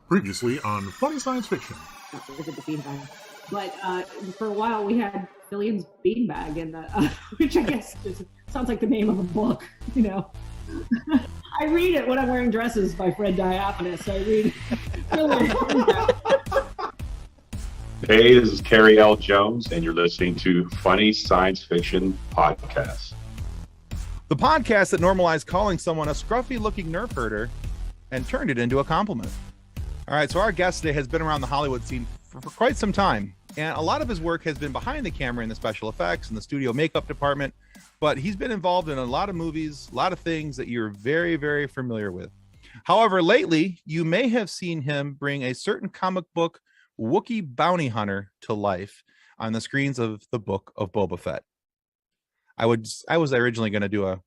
Previously on Funny Science Fiction. Look at the beanbag. But for a while we had Fillian's Beanbag, and which I guess sounds like the name of a book, you know. I read it when I'm wearing dresses by Fred Diaphanous. I read Fillian's. Hey, this is Carey L. Jones, and you're listening to Funny Science Fiction Podcast. The podcast that normalized calling someone a scruffy-looking nerf herder and turned it into a compliment. All right, so our guest today has been around the Hollywood scene for quite some time, and a lot of his work has been behind the camera in the special effects and the studio makeup department, but he's been involved in a lot of movies, a lot of things that you're very, very familiar with. However, lately, you may have seen him bring a certain comic book Wookie bounty hunter to life on the screens of the Book of Boba Fett. I was originally going to do a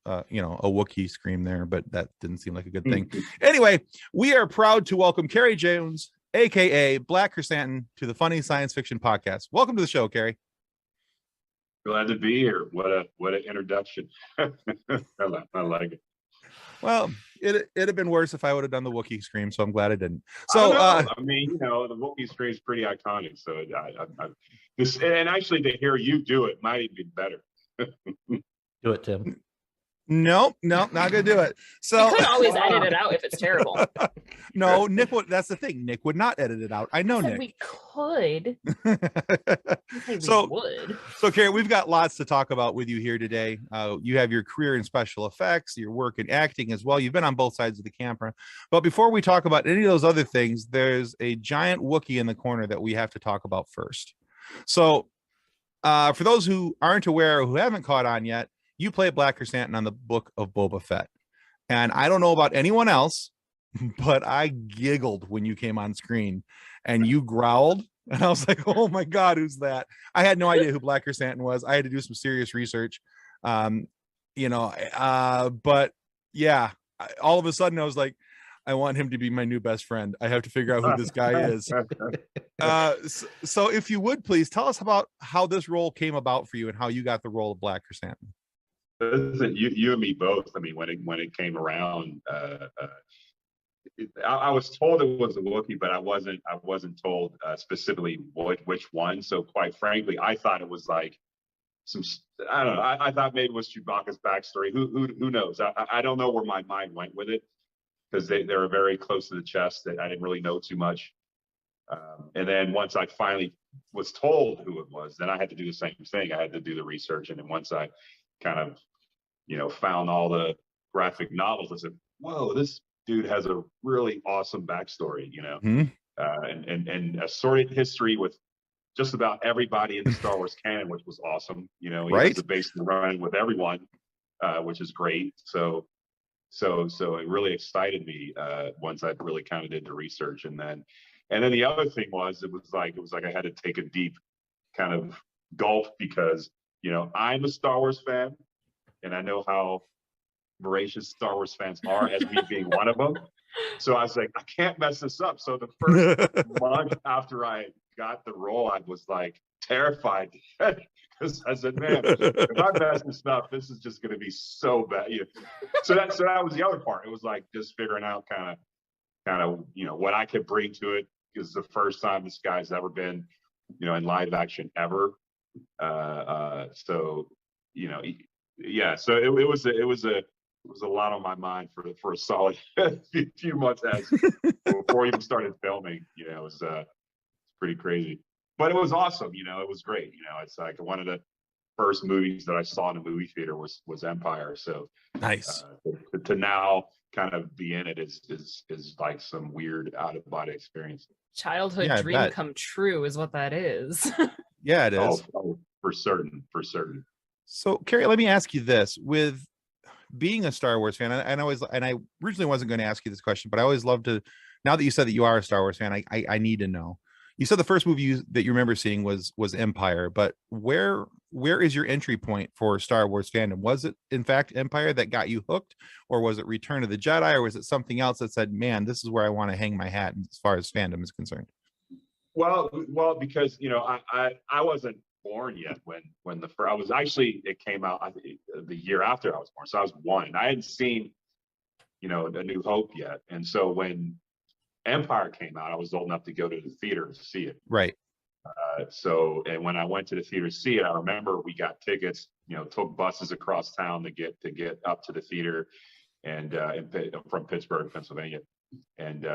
Wookie scream there, but that didn't seem like a good thing. Anyway, we are proud to welcome Carey Jones, aka Black Krrsantan, to the Funny Science Fiction Podcast. Welcome to the show, Carey. Glad to be here. What an introduction. I like it. Well, it'd have been worse if I would have done the Wookie scream, so I'm glad I didn't. So I mean, the Wookie scream is pretty iconic. So and actually to hear you do it might even be better. Do it, Tim. No, not gonna do it. So you could always edit it out if it's terrible. No, Nick would. That's the thing. Nick would not edit it out. I know, Nick. We could. So Carey, we've got lots to talk about with you here today. You have your career in special effects, your work in acting as well. You've been on both sides of the camera. But before we talk about any of those other things, there's a giant Wookie in the corner that we have to talk about first. So, for those who aren't aware or who haven't caught on yet, you play Black Krrsantan on the Book of Boba Fett. And I don't know about anyone else, but I giggled when you came on screen and you growled. And I was like, oh my God, who's that? I had no idea who Black Krrsantan was. I had to do some serious research. But yeah, all of a sudden I was like, I want him to be my new best friend. I have to figure out who this guy is. So if you would, please tell us about how this role came about for you and how you got the role of Black Krrsantan. Listen, you and me both. I mean, when it came around, I was told it was a Wookiee, but I wasn't told specifically which one. So quite frankly, I thought it was like I don't know. I thought maybe it was Chewbacca's backstory. Who knows? I don't know where my mind went with it because they were very close to the chest that I didn't really know too much. And then once I finally was told who it was, then I had to do the same thing. I had to do the research, and then once I kind of found all the graphic novels, I said, whoa, this dude has a really awesome backstory, and a sordid history with just about everybody in the Star Wars canon, which was awesome. He has a base run with everyone, which is great. So it really excited me once I really kind of did the research, and then the other thing was it was like I had to take a deep kind of gulp because I'm a Star Wars fan. And I know how voracious Star Wars fans are, as me being one of them. So I was like, I can't mess this up. So the first month after I got the role, I was like terrified because I said, man, if I mess this up, this is just going to be so bad. So that was the other part. It was like just figuring out kind of what I could bring to it, because the first time this guy's ever been in live action ever. Yeah, so it was a lot on my mind for a solid few months before we even started filming. It was pretty crazy, but it was awesome. It was great. It's like one of the first movies that I saw in a movie theater was Empire. So nice to now kind of be in it is like some weird out of body experience. Childhood dream come true is what that is. Yeah, it is. Oh, for certain. So, Carey, let me ask you this: with being a Star Wars fan, and I originally wasn't going to ask you this question, but I always love to. Now that you said that you are a Star Wars fan, I need to know. You said the first movie that you remember seeing was Empire, but where is your entry point for Star Wars fandom? Was it in fact Empire that got you hooked, or was it Return of the Jedi, or was it something else that said, "Man, this is where I want to hang my hat as far as fandom is concerned"? Well, because I wasn't born yet when it came out, I think, the year after I was born. So I was one. I hadn't seen A New Hope yet. And so when Empire came out, I was old enough to go to the theater to see it. Right. So, and when I went to the theater to see it, I remember we got tickets, took buses across town to get up to the theater, and from Pittsburgh, Pennsylvania, and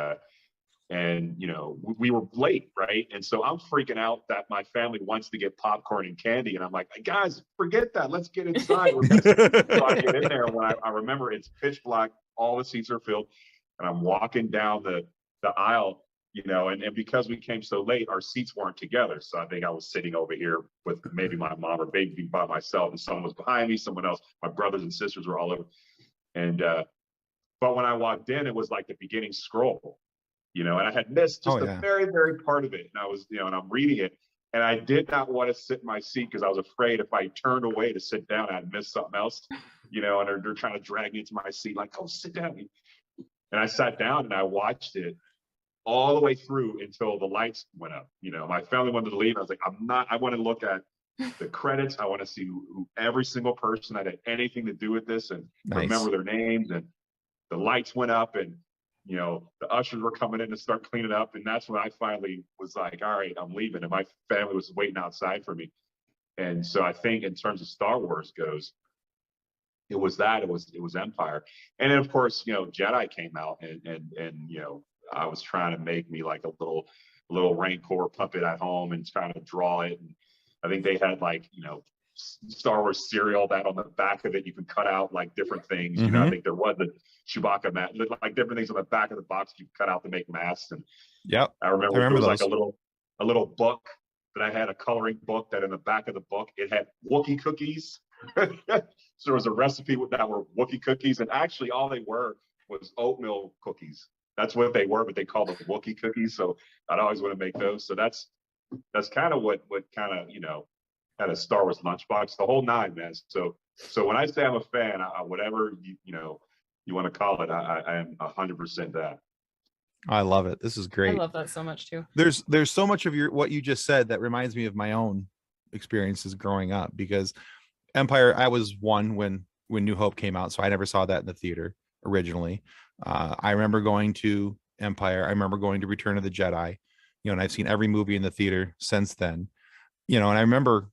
we were late, right? And so I'm freaking out that my family wants to get popcorn and candy, and I'm like, guys, forget that, let's get inside. So I get in there, when I remember it's pitch black, all the seats are filled, and I'm walking down the aisle, and because we came so late, our seats weren't together. So I think I was sitting over here with maybe my mom or maybe by myself, and someone was behind me, someone else, my brothers and sisters were all over. And but when I walked in, it was like the beginning scroll, and I had missed just a very, very part of it. And I was, and I'm reading it, and I did not want to sit in my seat because I was afraid if I turned away to sit down, I'd miss something else, and they're trying to drag me into my seat, like, oh, sit down. And I sat down and I watched it all the way through until the lights went up. My family wanted to leave. I was like, I want to look at the credits. I want to see who every single person that had anything to do with this and remember their names. And the lights went up, and, the ushers were coming in to start cleaning up. And that's when I finally was like, all right, I'm leaving. And my family was waiting outside for me. And so I think in terms of Star Wars goes, it was Empire. And then of course, Jedi came out, and I was trying to make me like a little Rancor puppet at home and trying to draw it. And I think they had like, Star Wars cereal that on the back of it, you can cut out like different things. I think there was a Chewbacca mask, like different things on the back of the box you cut out to make masks. And I remember there was those. Like a little book that I had, a coloring book that in the back of the book, it had Wookie cookies. So there was a recipe that were Wookie cookies, and actually all they were was oatmeal cookies. That's what they were, but they called them Wookie cookies. So I'd always want to make those. So that's kind of what kind of, had a Star Wars lunchbox, the whole nine, man. So when I say I'm a fan, whatever you want to call it, I am 100% that. I love it. This is great. I love that so much too. There's so much of what you just said that reminds me of my own experiences growing up, because Empire, I was one when New Hope came out, so I never saw that in the theater originally. I remember going to Empire. I remember going to Return of the Jedi, and I've seen every movie in the theater since then. And I remember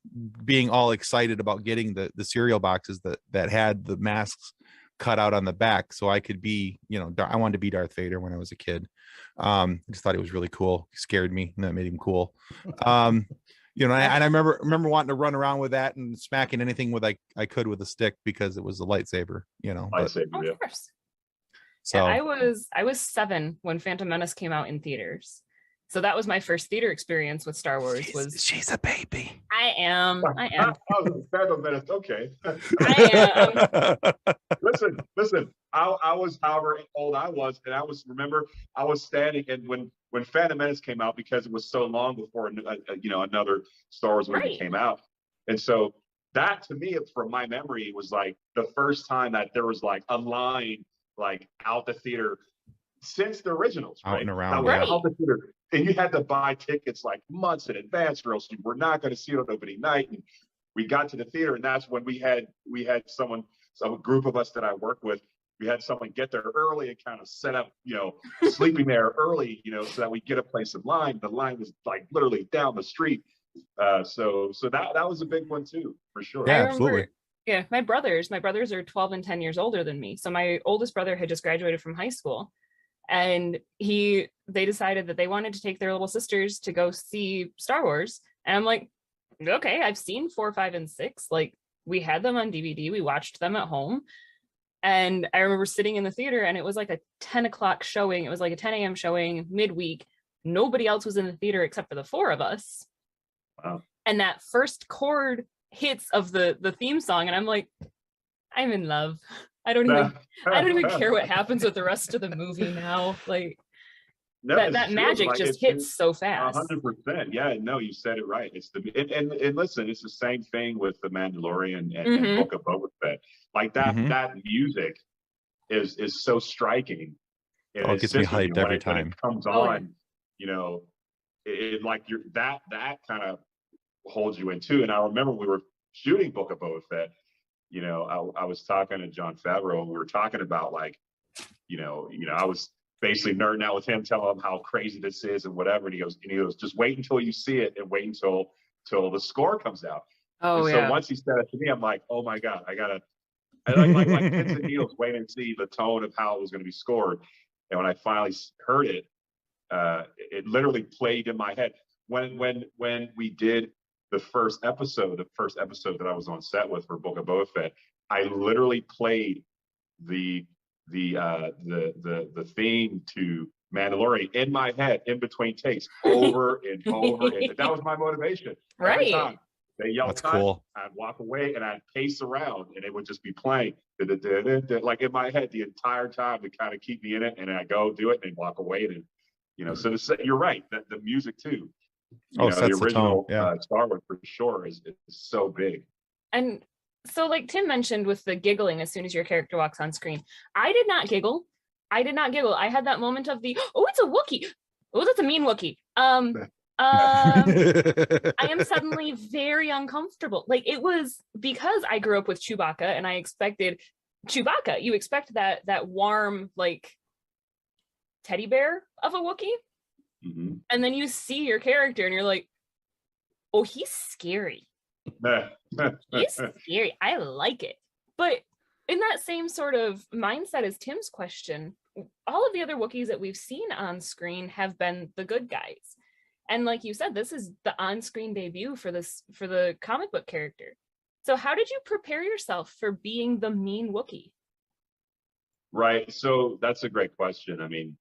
being all excited about getting the cereal boxes that had the masks cut out on the back, so I could be, I wanted to be Darth Vader when I was a kid. I just thought it was really cool. He scared me, and that made him cool. And I remember wanting to run around with that and smacking anything I could with a stick because it was a lightsaber. Lightsaber, Of course. So yeah, I was 7 when Phantom Menace came out in theaters. So that was my first theater experience with Star Wars. She's a baby. I am. Phantom Menace, okay. I am. Listen. I was however old I was, and I was standing, and when Phantom Menace came out, because it was so long before another Star Wars movie came out, and so that to me, from my memory, was like the first time that there was like a line like out the theater since the originals, out right? and around, out the theater. And you had to buy tickets like months in advance, or else you were not going to see it on opening night. And we got to the theater, and that's when we had some group of us that I worked with. We had someone get there early and kind of set up, sleeping there early, so that we get a place in line. The line was like literally down the street. So that was a big one too, for sure. Yeah, absolutely. Yeah, my brothers are 12 and 10 years older than me. So my oldest brother had just graduated from high school, and they decided that they wanted to take their little sisters to go see Star Wars. And I'm like, okay, I've seen 4, 5, and 6. Like, we had them on DVD. We watched them at home. And I remember sitting in the theater, and it was like a 10 o'clock showing. It was like a 10 a.m. showing midweek. Nobody else was in the theater except for the 4 of us. Wow. And that first chord hits of the theme song, and I'm like, I'm in love. I don't even care what happens with the rest of the movie now. Like, no, that magic like, just hits so fast. 100%. Yeah, no, you said it right. It's and listen, it's the same thing with The Mandalorian and Book of Boba Fett. Like that music is so striking. It gets me hyped every time when it comes on. It like that kind of holds you in too. And I remember we were shooting Book of Boba Fett. I was talking to Jon Favreau, and we were talking about like, I was basically nerding out with him, telling him how crazy this is and whatever. And he goes, just wait until you see it and wait until the score comes out. Oh, and yeah. so once he said it to me, I'm like, oh my God, I like pins and needles waiting to see the tone of how it was going to be scored. And when I finally heard it, it literally played in my head. When we did the first episode that I was on set with for Book of Boba Fett, I literally played the theme to Mandalorian in my head in between takes over and over. And that was my motivation. Every Right. time they yelled, That's cut, cool. I'd walk away and I'd pace around and it would just be playing like in my head the entire time to kind of keep me in it. And I go do it and walk away. And, so you're right. The music too. Sets The original the tone. Yeah. Star Wars for sure is so big. And so like Tim mentioned with the giggling as soon as your character walks on screen, I did not giggle. I had that moment of oh, it's a Wookiee. Oh, that's a mean Wookiee. I am suddenly very uncomfortable. Like, it was because I grew up with Chewbacca and I expected Chewbacca. You expect that warm, like, teddy bear of a Wookiee. Mm-hmm. And then you see your character and you're like, oh, he's scary. He's scary. I like it. But in that same sort of mindset as Tim's question, all of the other Wookiees that we've seen on screen have been the good guys. And like you said, this is the on-screen debut for the comic book character. So how did you prepare yourself for being the mean Wookiee? Right. So that's a great question. I mean,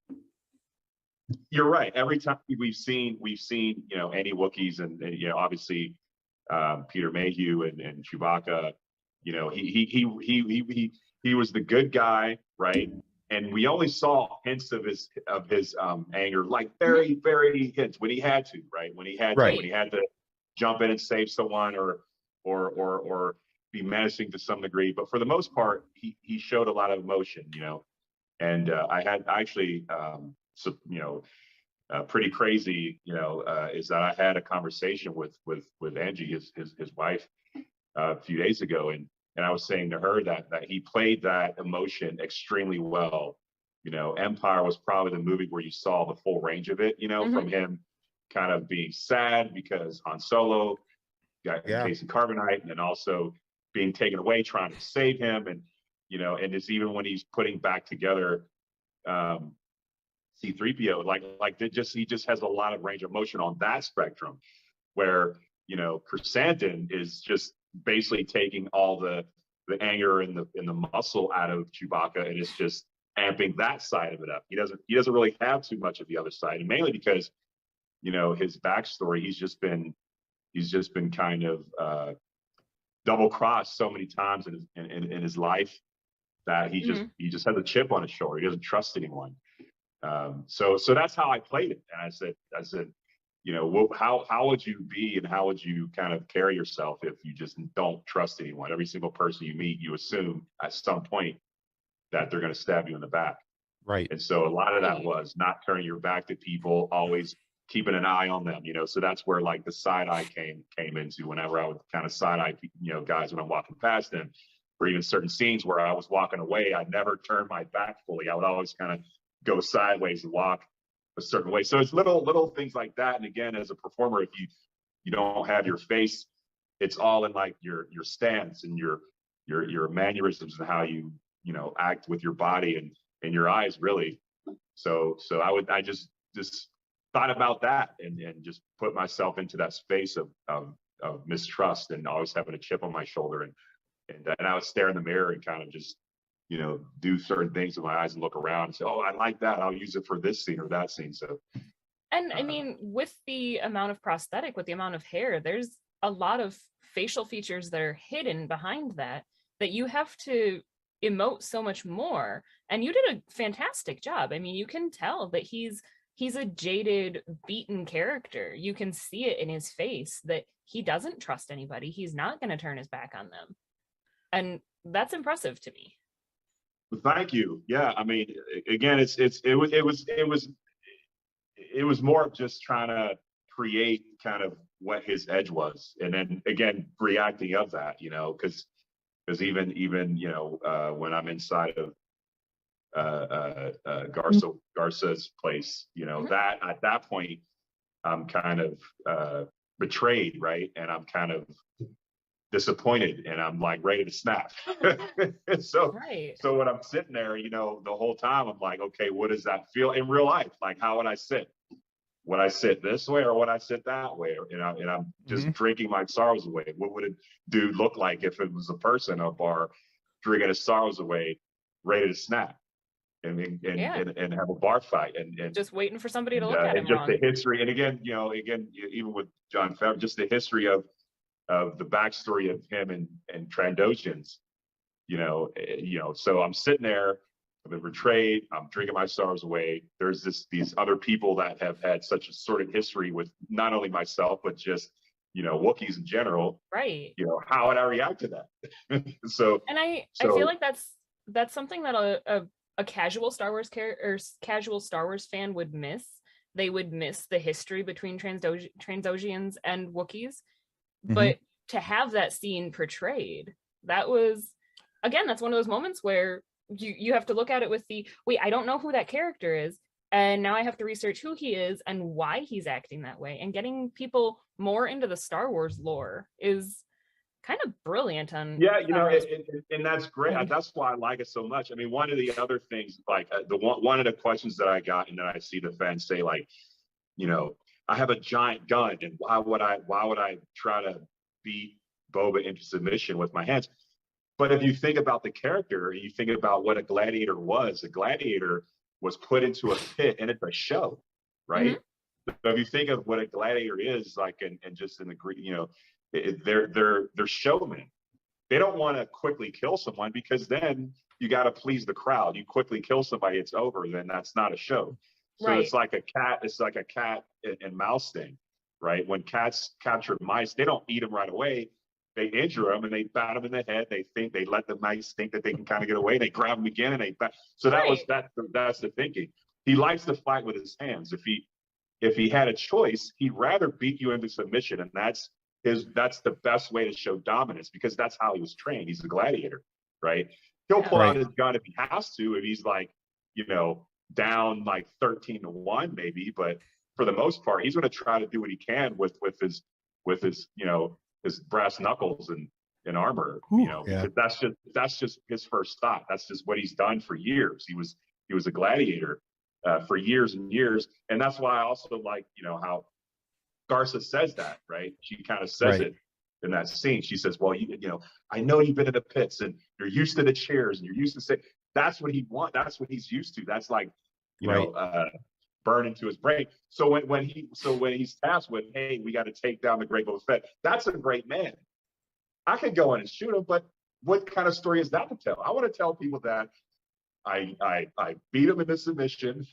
you're right. Every time we've seen, any Wookiees and obviously Peter Mayhew and Chewbacca, he was the good guy, right? And we only saw hints of his anger, like very, very hints when he had to, right? When he had to jump in and save someone or be menacing to some degree. But for the most part, he showed a lot of emotion, And I had actually, pretty crazy, is that I had a conversation with Angie, his wife, a few days ago, and I was saying to her that he played that emotion extremely well. Empire was probably the movie where you saw the full range of it, from him kind of being sad because Han Solo got encased in carbonite, and then also being taken away, trying to save him. And, and it's even when he's putting back together C-3PO, he just has a lot of range of motion on that spectrum, where, Krrsantan is just basically taking all the anger and the muscle out of Chewbacca, and it's just amping that side of it up. He doesn't really have too much of the other side, and mainly because his backstory, he's just been kind of double crossed so many times in his life that he just has a chip on his shoulder. He doesn't trust anyone. So that's how I played it, and I said, how would you be and how would you kind of carry yourself if you just don't trust anyone? Every single person you meet, you assume at some point that they're going to stab you in the back. Right. And so a lot of that was not turning your back to people, always keeping an eye on them, so that's where like the side eye came into whenever I would kind of side eye, guys when I'm walking past them, or even certain scenes where I was walking away, I never turned my back fully. I would always kind of go sideways and walk a certain way. So it's little things like that. And again, as a performer, if you don't have your face, it's all in like your stance and your mannerisms and how you act with your body and your eyes, really. So I just thought about that and just put myself into that space of mistrust and always having a chip on my shoulder, and I would stare in the mirror and kind of just do certain things with my eyes and look around and say, oh, I like that, I'll use it for this scene or that scene. So, and I mean, with the amount of prosthetic, with the amount of hair, there's a lot of facial features that are hidden behind that you have to emote so much more. And you did a fantastic job. I mean, you can tell that he's a jaded, beaten character. You can see it in his face that he doesn't trust anybody. He's not going to turn his back on them. And that's impressive to me. Thank you. Yeah, I mean, again, it was more of just trying to create kind of what his edge was, and then again reacting of that, because even when I'm inside Garza's place, Mhm. that at that point I'm kind of betrayed, right? And I'm kind of disappointed, and I'm like ready to snap. so Right. so when I'm sitting there, the whole time I'm like, okay, what does that feel in real life? Like, how would I sit? Would I sit this way or would I sit that way? And I'm just drinking my sorrows away. What would a dude look like if it was a person up bar drinking his sorrows away, ready to snap Yeah. and have a bar fight and Just waiting for somebody to look at him just wrong. the history. And again, even with John Favreau, just the history of the backstory of him and Trandoshans, so I'm sitting there, I've been betrayed, I'm drinking my sorrows away. There's these other people that have had such a sordid history with not only myself, but just, Wookiees in general. Right. How would I react to that? And I feel like that's something that a casual Star Wars casual Star Wars fan would miss. They would miss the history between Trandoshans and Wookiees. But to have that scene portrayed, that was, again, that's one of those moments where you have to look at it with wait, I don't know who that character is, and now I have to research who he is and why he's acting that way. And getting people more into the Star Wars lore is kind of brilliant. And that's great. That's why I like it so much. I mean, one of the other things, like one of the questions that I got, and then I see the fans say, like, I have a giant gun, and why would I try to beat Boba into submission with my hands? But if you think about the character, you think about what a gladiator was put into a pit, and it's a show, right? So if you think of what a gladiator is like, and just in the Greek, they're showmen. They don't want to quickly kill someone, because then you got to please the crowd. You quickly kill somebody, it's over. Then that's not a show. So right. It's like a cat and mouse thing, right? When cats capture mice, they don't eat them right away. They injure them and they bat them in the head. They let the mice think that they can kind of get away. They grab them again and they bat. So that's the thinking. He likes to fight with his hands. If he had a choice, he'd rather beat you into submission, and that's the best way to show dominance, because that's how he was trained. He's a gladiator, right? He'll pull out his gun if he has to, if he's like, down like 13-1 maybe, but for the most part, he's going to try to do what he can with his his brass knuckles and armor, because that's just his first thought. That's just what he's done for years. He was a gladiator for years and years, and that's why I also like how Garza says that, right? She kind of says it in that scene. She says, well, I know you've been in the pits and you're used to the chairs and you're used to say, that's what he wants. That's what he's used to. That's like, burn into his brain. So when he's tasked with, hey, we got to take down the great Boba Fett, that's a great man. I could go in and shoot him, but what kind of story is that to tell? I want to tell people that I beat him into submission.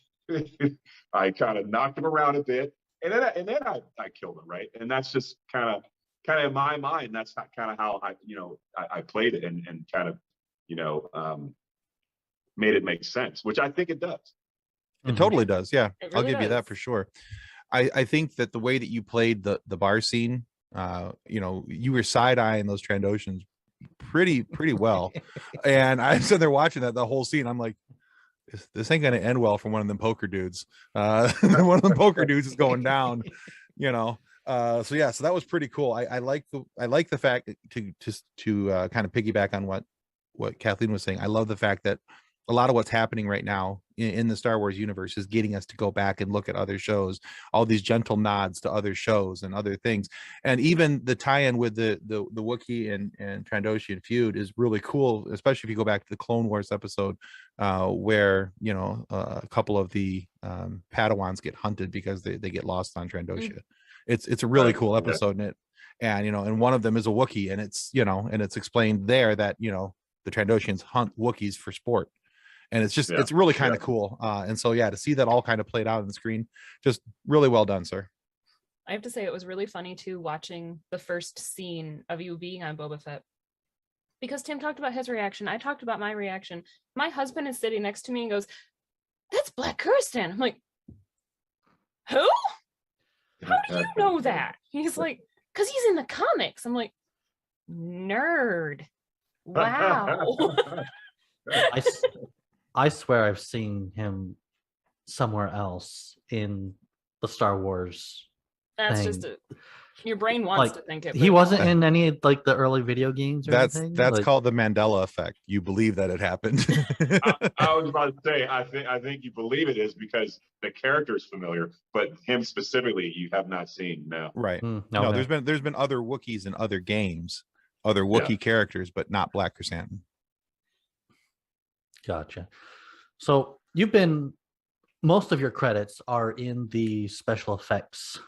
I kind of knocked him around a bit, and then I killed him, right? And that's just kind of in my mind. That's kind of how I played it and kind of made it make sense, which I think it does. It totally does. Yeah, really I'll give you that for sure. I think that the way that you played the bar scene, you were side-eyeing those Trandoshans pretty well. And I'm sitting there watching the whole scene. I'm like, this ain't going to end well for one of them poker dudes. One of them poker dudes is going down, so that was pretty cool. I like the fact to kind of piggyback on what Kathleen was saying. I love the fact that a lot of what's happening right now in the Star Wars universe is getting us to go back and look at other shows, all these gentle nods to other shows and other things. And even the tie-in with the Wookiee and Trandoshan feud is really cool, especially if you go back to the Clone Wars episode where, a couple of the Padawans get hunted because they get lost on Trandoshan. It's a really cool episode in it. And, and one of them is a Wookiee, and it's explained there that, the Trandoshans hunt Wookiees for sport. And it's just, it's really kind of cool. And so, to see that all kind of played out on the screen, just really well done, sir. I have to say, it was really funny too, watching the first scene of you being on Boba Fett, because Tim talked about his reaction. I talked about my reaction. My husband is sitting next to me and goes, "That's Black Krrsantan." I'm like, who? How do you know that? He's like, because he's in the comics. I'm like, nerd. Wow. I swear I've seen him somewhere else in the Star Wars That's thing. just your brain wants Like to think it. he but wasn't no. in any like the early video games or anything. That's Like, called the Mandela effect. You believe that it happened. I was about to say, I think you believe it is because the character is familiar, but him specifically, you have not seen. No. Right. no, No, there's been other Wookiees in other games, other Wookiee characters, but not Black Krrsantan. Gotcha. So you've been, most of your credits are in the special effects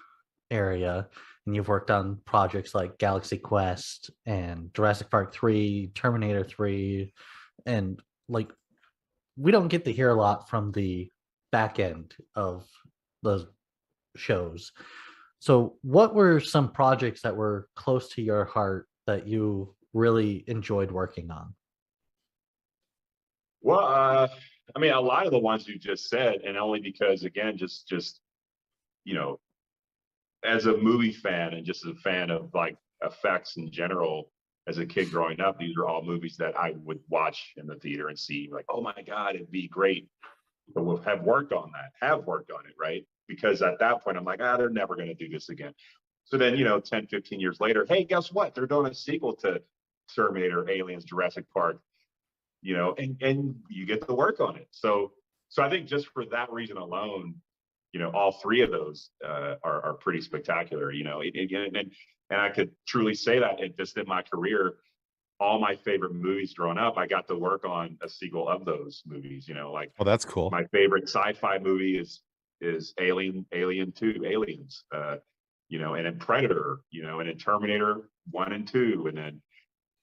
area, and you've worked on projects like Galaxy Quest and Jurassic Park 3, Terminator 3, and like we don't get to hear a lot from the back end of the shows. So what were some projects that were close to your heart that you really enjoyed working on? Well, I mean, a lot of the ones you just said, and only because, again, just you know, as a movie fan and just as a fan of like effects in general, as a kid growing up, these are all movies that I would watch in the theater and see like, oh my God, it'd be great to have worked on it, right? Because at that point, I'm like, they're never going to do this again. So then, 10, 15 years later, hey, guess what? They're doing a sequel to Terminator, Aliens, Jurassic Park, and you get to work on it. So I think just for that reason alone, all three of those are pretty spectacular, and I could truly say that just in my career, all my favorite movies growing up, I got to work on a sequel of those movies, like, Oh, that's cool. my favorite sci-fi movie is Alien 2, Aliens, and then Predator, and then Terminator 1 and 2, and then,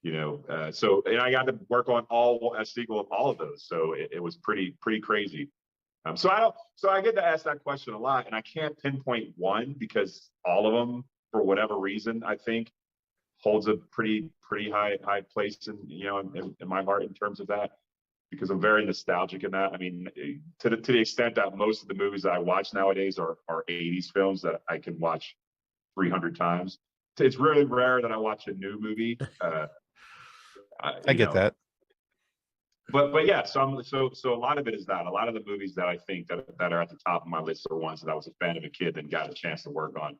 and I got to work on a sequel of all of those. So it was pretty crazy. So I get to ask that question a lot, and I can't pinpoint one because all of them, for whatever reason, I think holds a pretty high place in my heart in terms of that, because I'm very nostalgic in that. I mean, to the extent that most of the movies that I watch nowadays are 80s films that I can watch 300 times. It's really rare that I watch a new movie. I get that. But yeah, so a lot of it is that. A lot of the movies that I think that are at the top of my list are ones that I was a fan of a kid and got a chance to work on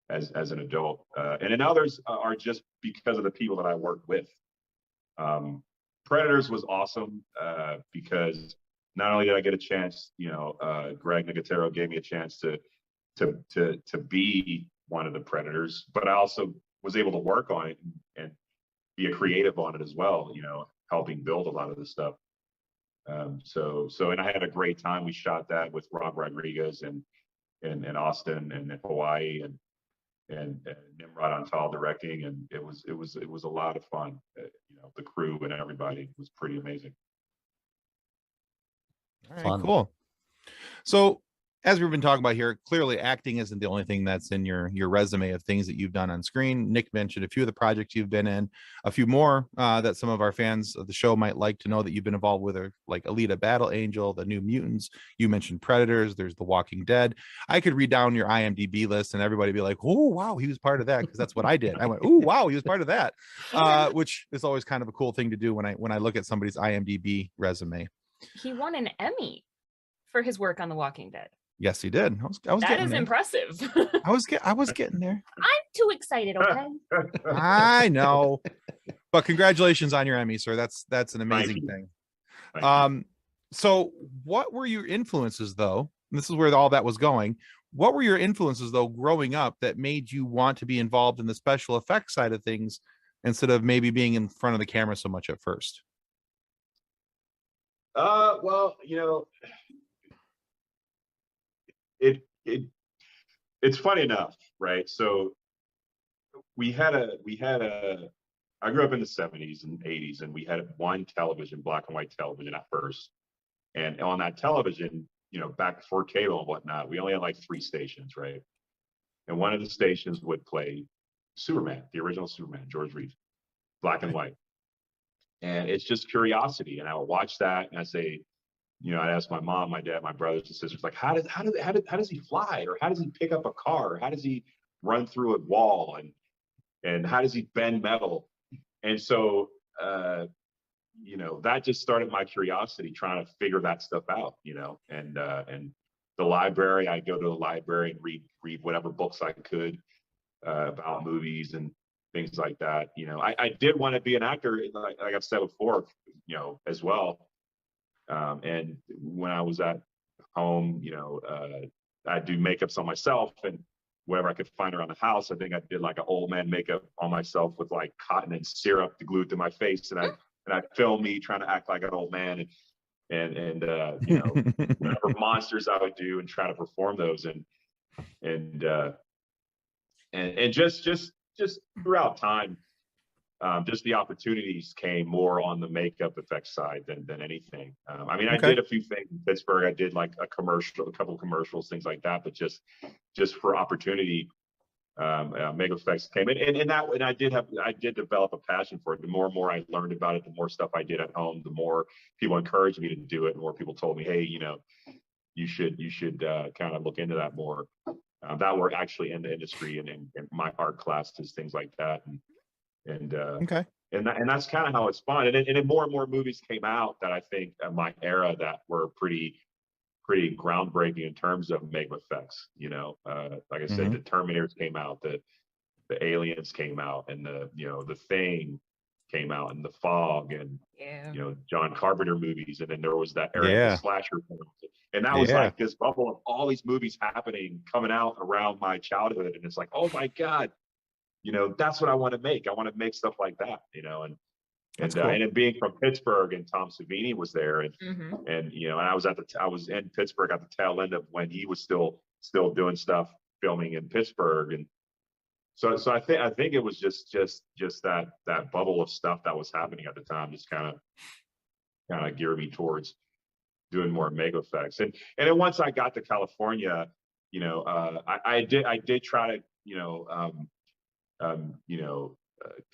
as an adult. And then others are just because of the people that I worked with. Predators was awesome because not only did I get a chance, Greg Nicotero gave me a chance to be one of the Predators, but I also was able to work on it and be a creative on it as well, helping build a lot of this stuff. And I had a great time. We shot that with Rob Rodriguez in Austin and in Hawaii and Nimrod Antal directing, and it was a lot of fun. The crew and everybody was pretty amazing. All right, cool. So as we've been talking about here, clearly acting isn't the only thing that's in your resume of things that you've done on screen. Nick mentioned a few of the projects you've been in, a few more that some of our fans of the show might like to know that you've been involved with, like Alita Battle Angel, The New Mutants. You mentioned Predators. There's The Walking Dead. I could read down your IMDb list and everybody be like, oh, wow, he was part of that, because that's what I did. I went, oh, wow, he was part of that, which is always kind of a cool thing to do when I look at somebody's IMDb resume. He won an Emmy for his work on The Walking Dead. Yes, he did. I was that is there. Impressive. I was getting there. I'm too excited. Okay. I know, but congratulations on your Emmy, sir. That's an amazing thing. So what were your influences, though? And this is where all that was going. What were your influences, though, growing up that made you want to be involved in the special effects side of things instead of maybe being in front of the camera so much at first? Well, it's funny enough, right? So I grew up in the 70s and 80s, and we had one television, black and white television at first. And on that television, back before cable and whatnot, we only had like 3 stations, right? And one of the stations would play Superman, the original Superman, George Reeves, black and white. And it's just curiosity. And I would watch that and I say, I'd ask my mom, my dad, my brothers and sisters, like, how does he fly? Or how does he pick up a car? Or how does he run through a wall? And how does he bend metal? And so you know, that just started my curiosity trying to figure that stuff out, you know, and the library, I'd go to the library and read whatever books I could about movies and things like that. You know, I did want to be an actor, like I've said before, you know, as well. And when I was at home, you know, I'd do makeups on myself and whatever I could find around the house. I think I did like an old man makeup on myself with like cotton and syrup glued to my face, and I'd film me trying to act like an old man, and you know, whatever monsters I would do and try to perform those, and just throughout time, just the opportunities came more on the makeup effects side than anything. I mean, I did a few things in Pittsburgh. I did like a couple commercials, things like that, but just for opportunity, makeup effects came in, and I did develop a passion for it. The more and more I learned about it, the more stuff I did at home, the more people encouraged me to do it, the more people told me, hey, you know, you should kind of look into that more. That were actually in the industry and in my art classes, things like that, and that's kind of how it spawned. And then more and more movies came out that I think in my era that were pretty groundbreaking in terms of makeup effects. You know, like I said, the Terminators came out, the Aliens came out, and the Thing came out, and The Fog, and you know, John Carpenter movies, and then there was that era of the slasher films. And that was like this bubble of all these movies happening, coming out around my childhood. And it's like, oh my God, you know, that's what I want to make. I want to make stuff like that, you know, and cool. And it being from Pittsburgh, and Tom Savini was there, and you know, and I was in Pittsburgh at the tail end of when he was still doing stuff, filming in Pittsburgh. And so I think it was just that bubble of stuff that was happening at the time, just kind of geared me towards doing more makeup effects. And then once I got to California, you know, I did try to, you know,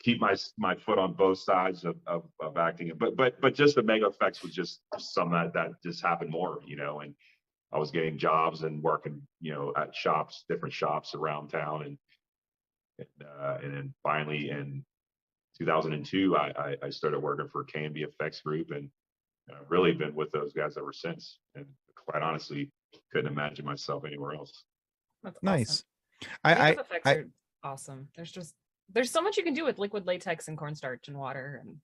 keep my foot on both sides of acting, but just the makeup effects was just something that just happened more, you know. And I was getting jobs and working, you know, at different shops around town, and then finally in 2002, I started working for K&B Effects Group, and I've really been with those guys ever since. And quite honestly, couldn't imagine myself anywhere else. That's nice. Awesome. Makeup effects are awesome. There's so much you can do with liquid latex and cornstarch and water, and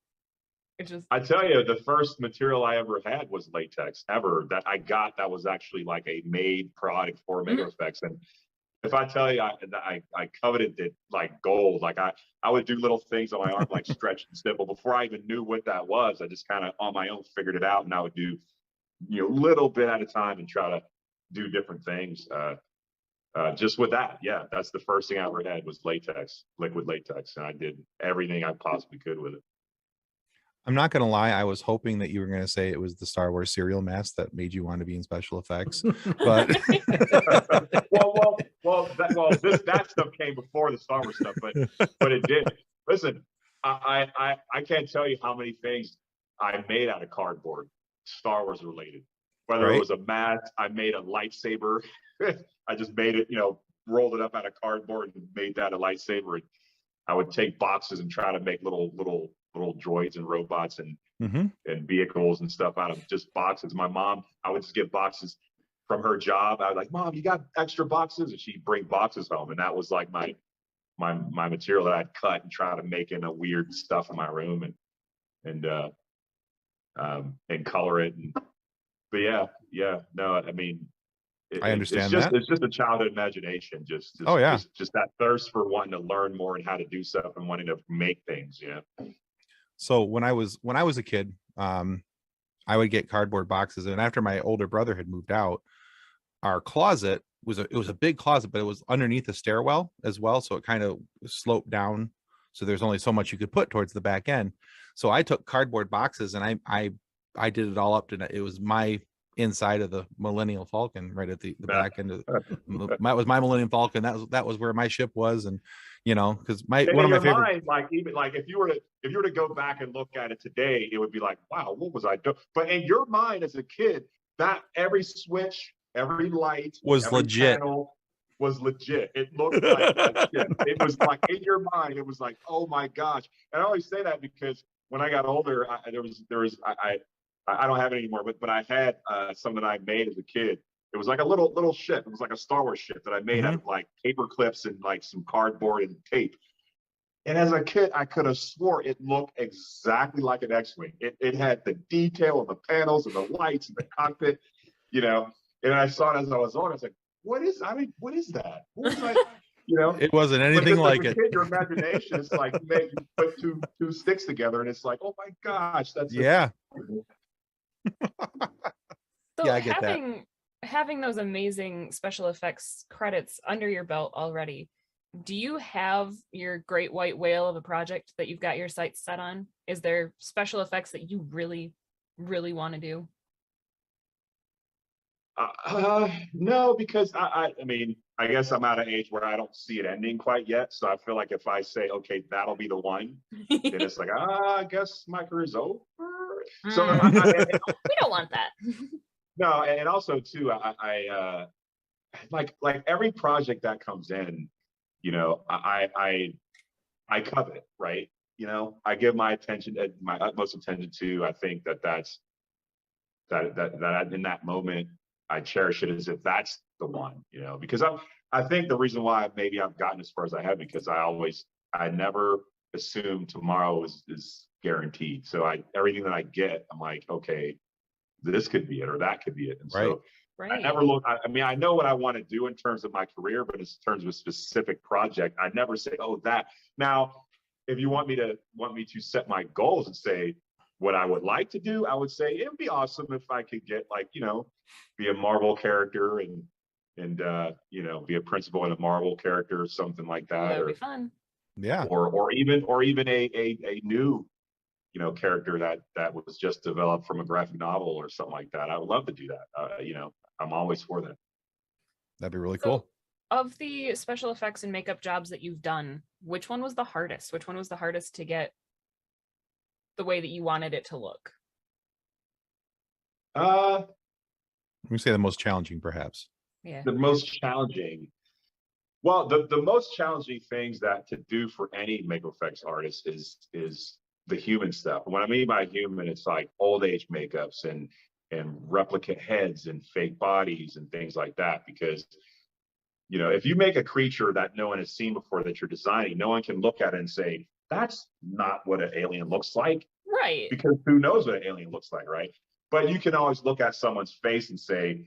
it just. I tell you, the first material I ever had was latex ever that I got that was actually like a made product for makeup effects. And if I tell you, I coveted it like gold. Like I would do little things on my arm, like stretch and stipple, before I even knew what that was. I just kind of on my own figured it out, and I would do, you know, little bit at a time and try to do different things. Just with that, that's the first thing I ever had was latex, liquid latex, and I did everything I possibly could with it. I'm not going to lie. I was hoping that you were going to say it was the Star Wars cereal mask that made you want to be in special effects. But that stuff came before the Star Wars stuff, but it did. Listen, I can't tell you how many things I made out of cardboard, Star Wars related. Whether it was a mask, I made a lightsaber. I just made it, you know, rolled it up out of cardboard and made that a lightsaber. And I would take boxes and try to make little droids and robots and vehicles and stuff out of just boxes. My mom, I would just get boxes from her job. I was like, Mom, you got extra boxes? And she'd bring boxes home. And that was like my material that I'd cut and try to make into weird stuff in my room and color it. But no, I mean, I understand it's just a childhood imagination. Just that thirst for wanting to learn more and how to do stuff and wanting to make things. Yeah. So when I was a kid, I would get cardboard boxes, and after my older brother had moved out, our closet was a big closet, but it was underneath a stairwell as well, so it kind of sloped down. So there's only so much you could put towards the back end. So I took cardboard boxes and I did it all up to it was my inside of the Millennium Falcon, right at the back end of that was my Millennium Falcon. That was where my ship was. And you know, because one of my favorite mind, like even like if you were to go back and look at it today, it would be like, wow, what was I doing? But in your mind as a kid, that every switch, every light was legit. Was legit. It looked like a ship. It was like in your mind, it was like, oh my gosh. And I always say that because when I got older, I don't have it anymore, but I had some that I made as a kid. It was like a little ship. It was like a Star Wars ship that I made out of like paper clips and like some cardboard and tape. And as a kid, I could have swore it looked exactly like an X-wing. It had the detail of the panels and the lights and the cockpit, you know. And I saw it as I was on. I was like, what is that? What was I, you know? It wasn't anything like it. Kid, your imagination is like, you put two sticks together, and it's like, oh my gosh, that's yeah. So Yeah, I get that. Having those amazing special effects credits under your belt already, do you have your great white whale of a project that you've got your sights set on? Is there special effects that you really, really want to do? No, because I mean, I guess I'm at an age where I don't see it ending quite yet. So I feel like if I say, okay, that'll be the one, then it's like, I guess my career is over. So we don't want that. No, and also too, I like every project that comes in, you know, I covet, right? You know, I give my attention, my utmost attention to. I think that's that in that moment, I cherish it as if that's the one, you know, because I think the reason why maybe I've gotten as far as I have, because I never assume tomorrow is guaranteed. So everything that I get, I'm like, okay, this could be it or that could be it. And so I never look, I mean, I know what I want to do in terms of my career, but in terms of a specific project, I never say, oh, that. Now, if you want me to set my goals and say what I would like to do, I would say it would be awesome if I could get, like, you know, be a Marvel character and you know, be a principal in a Marvel character or something like that. That would be fun. Yeah. Or even a new, you know, character that was just developed from a graphic novel or something like that. I would love to do that. You know, I'm always for that. That'd be really cool. Of the special effects and makeup jobs that you've done, which one was the hardest? Which one was the hardest to get the way that you wanted it to look? We say the most challenging, perhaps. Yeah. The most challenging. Well, the most challenging things that to do for any makeup effects artist is the human stuff. And what I mean by human, it's like old age makeups and replicate heads and fake bodies and things like that. Because, you know, if you make a creature that no one has seen before that you're designing, no one can look at it and say, that's not what an alien looks like. Right. Because who knows what an alien looks like, right? But you can always look at someone's face and say,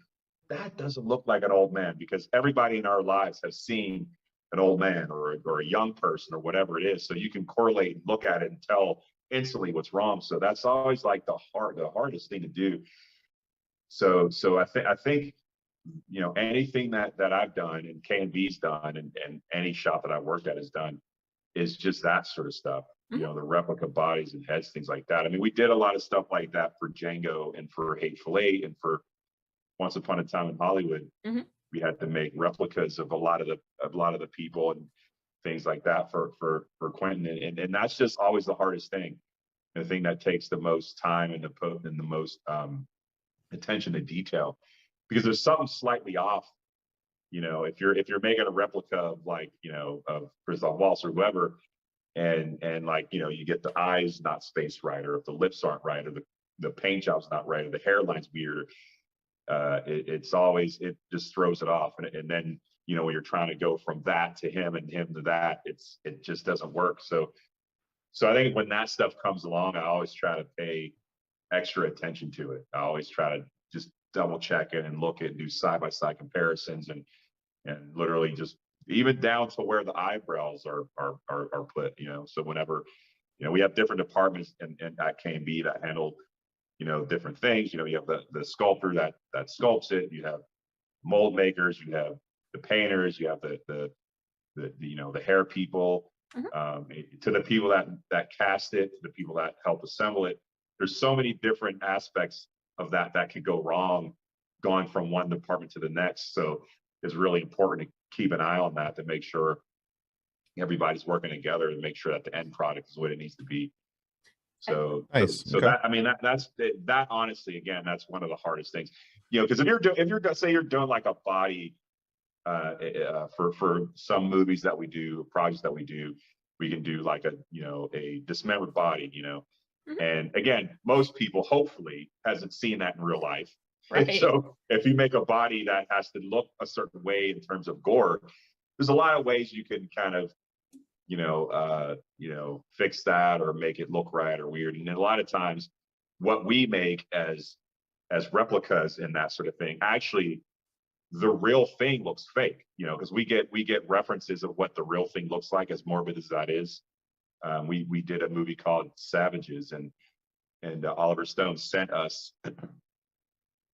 that doesn't look like an old man, because everybody in our lives has seen an old man or a young person or whatever it is. So you can correlate and look at it and tell instantly what's wrong. So that's always like the hardest thing to do. So I think, you know, anything that I've done and K&B's done and any shop that I worked at has done is just that sort of stuff. You know, the replica bodies and heads, things like that. I mean, we did a lot of stuff like that for Django and for Hateful Eight and for Once Upon a Time in Hollywood. We had to make replicas of a lot of the people and things like that for Quentin, and that's just always the hardest thing, the thing that takes the most time and the most attention to detail, because there's something slightly off. You know, if you're making a replica of, like, you know, of Christoph Waltz or whoever, and like, you know, you get the eyes not spaced right, or if the lips aren't right, or the paint job's not right, or the hairline's weird, it just throws it off. And then, you know, when you're trying to go from that to him and him to that, it just doesn't work. So I think when that stuff comes along, I always try to pay extra attention to it. I always try to just double check it and look at, do side by side comparisons, and literally just even down to where the eyebrows are put, you know. So whenever, you know, we have different departments and at K&B that handle, you know, different things. You know, you have the sculptor that sculpts it, you have mold makers, you have the painters, you have the you know, the hair people, to the people that cast it, to the people that help assemble it. There's so many different aspects of that could go wrong going from one department to the next. So it's really important to keep an eye on that, to make sure everybody's working together to make sure that the end product is what it needs to be. So, nice. So okay. That, I mean, that honestly, again, that's one of the hardest things, you know, because if you're doing like a body for some movies that we do, projects that we do, we can do like a, you know, a dismembered body, you know, And again, most people hopefully hasn't seen that in real life. Right. So if you make a body that has to look a certain way in terms of gore, there's a lot of ways you can kind of, fix that or make it look right or weird. And then a lot of times what we make as replicas and that sort of thing, actually the real thing looks fake, because we get references of what the real thing looks like, as morbid as that is. We did a movie called Savages, and Oliver Stone sent us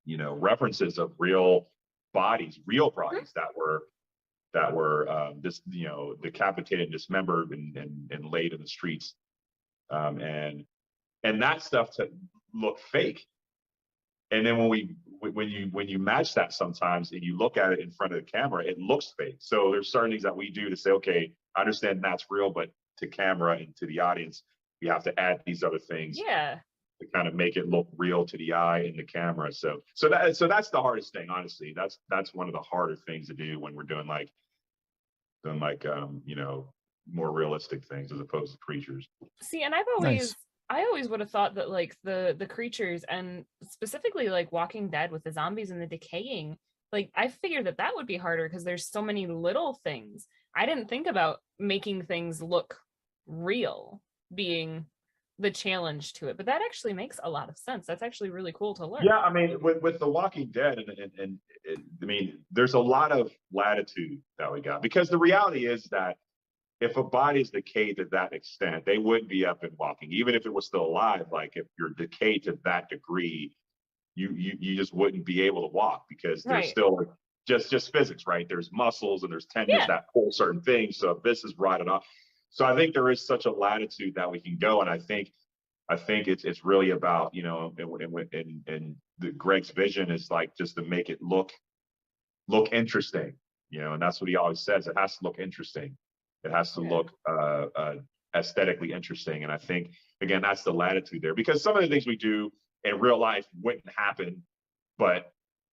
references of real bodies that were decapitated, dismembered, and laid in the streets, and that stuff to look fake. And then when you match that sometimes and you look at it in front of the camera, it looks fake. So there's certain things that we do to say, okay, I understand that's real, but to camera and to the audience, we have to add these other things. Yeah. To kind of make it look real to the eye and the camera. So that's the hardest thing, honestly. That's one of the harder things to do when we're doing more realistic things as opposed to creatures. See, and I always would have thought that like the creatures, and specifically like Walking Dead with the zombies and the decaying, like I figured that would be harder because there's so many little things. I didn't think about making things look real being the challenge to it, but that actually makes a lot of sense. That's actually really cool to learn. Yeah, I mean, with The Walking Dead, and I mean, there's a lot of latitude that we got, because the reality is that if a body's decayed to that extent, they wouldn't be up and walking, even if it was still alive. Like if you're decayed to that degree, you just wouldn't be able to walk, because there's still just physics, right? There's muscles and there's tendons that pull certain things. So if this is rotted off. So I think there is such a latitude that we can go, and I think it's really about, and Greg's vision is like just to make it look interesting, and that's what he always says. It has to look interesting. It has to look aesthetically interesting, and I think again that's the latitude there, because some of the things we do in real life wouldn't happen, but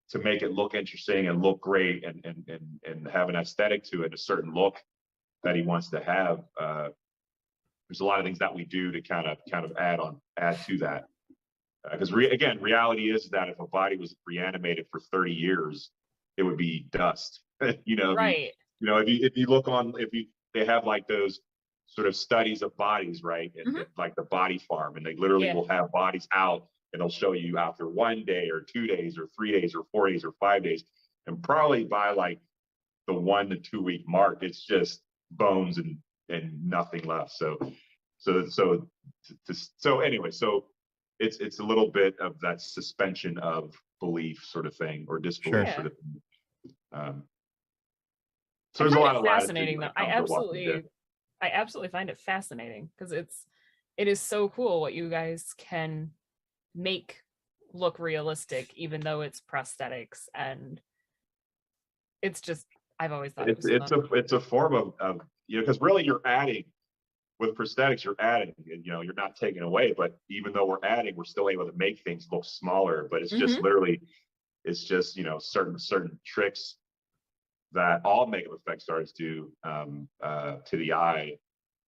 to make it look interesting and look great and have an aesthetic to it, a certain look that he wants to have. There's a lot of things that we do to kind of add to that. Because reality is that if a body was reanimated for 30 years, it would be dust. Right. If you look on, they have like those sort of studies of bodies, right? And like the body farm, and they literally will have bodies out, and they'll show you after 1 day or 2 days or 3 days or 4 days or 5 days, and probably by like the 1 to 2 week mark, it's just bones and nothing left. So anyway, so it's a little bit of that suspension of belief sort of thing, or disbelief sort of thing. So there's a lot of fascinating though. I absolutely find it fascinating, because it is so cool what you guys can make look realistic, even though it's prosthetics, and it's just, I've always thought it's a form of because really you're adding with prosthetics, you're adding, and you're not taking away. But even though we're adding, we're still able to make things look smaller. But it's just literally, it's just certain tricks that all makeup effects artists do to the eye.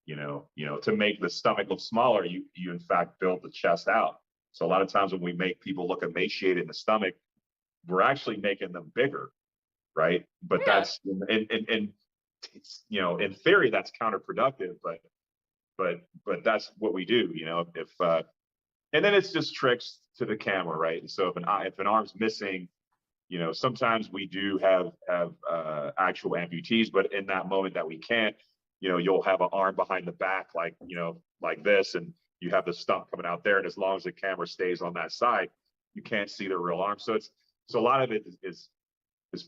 To make the stomach look smaller, you in fact build the chest out. So a lot of times when we make people look emaciated in the stomach, we're actually making them bigger. Right. But that's in theory that's counterproductive, but that's what we do, and then it's just tricks to the camera, right? And so if an arm's missing, sometimes we do have actual amputees, but in that moment that we can't, you'll have an arm behind the back, like this, and you have the stump coming out there, and as long as the camera stays on that side, you can't see the real arm. So a lot of it is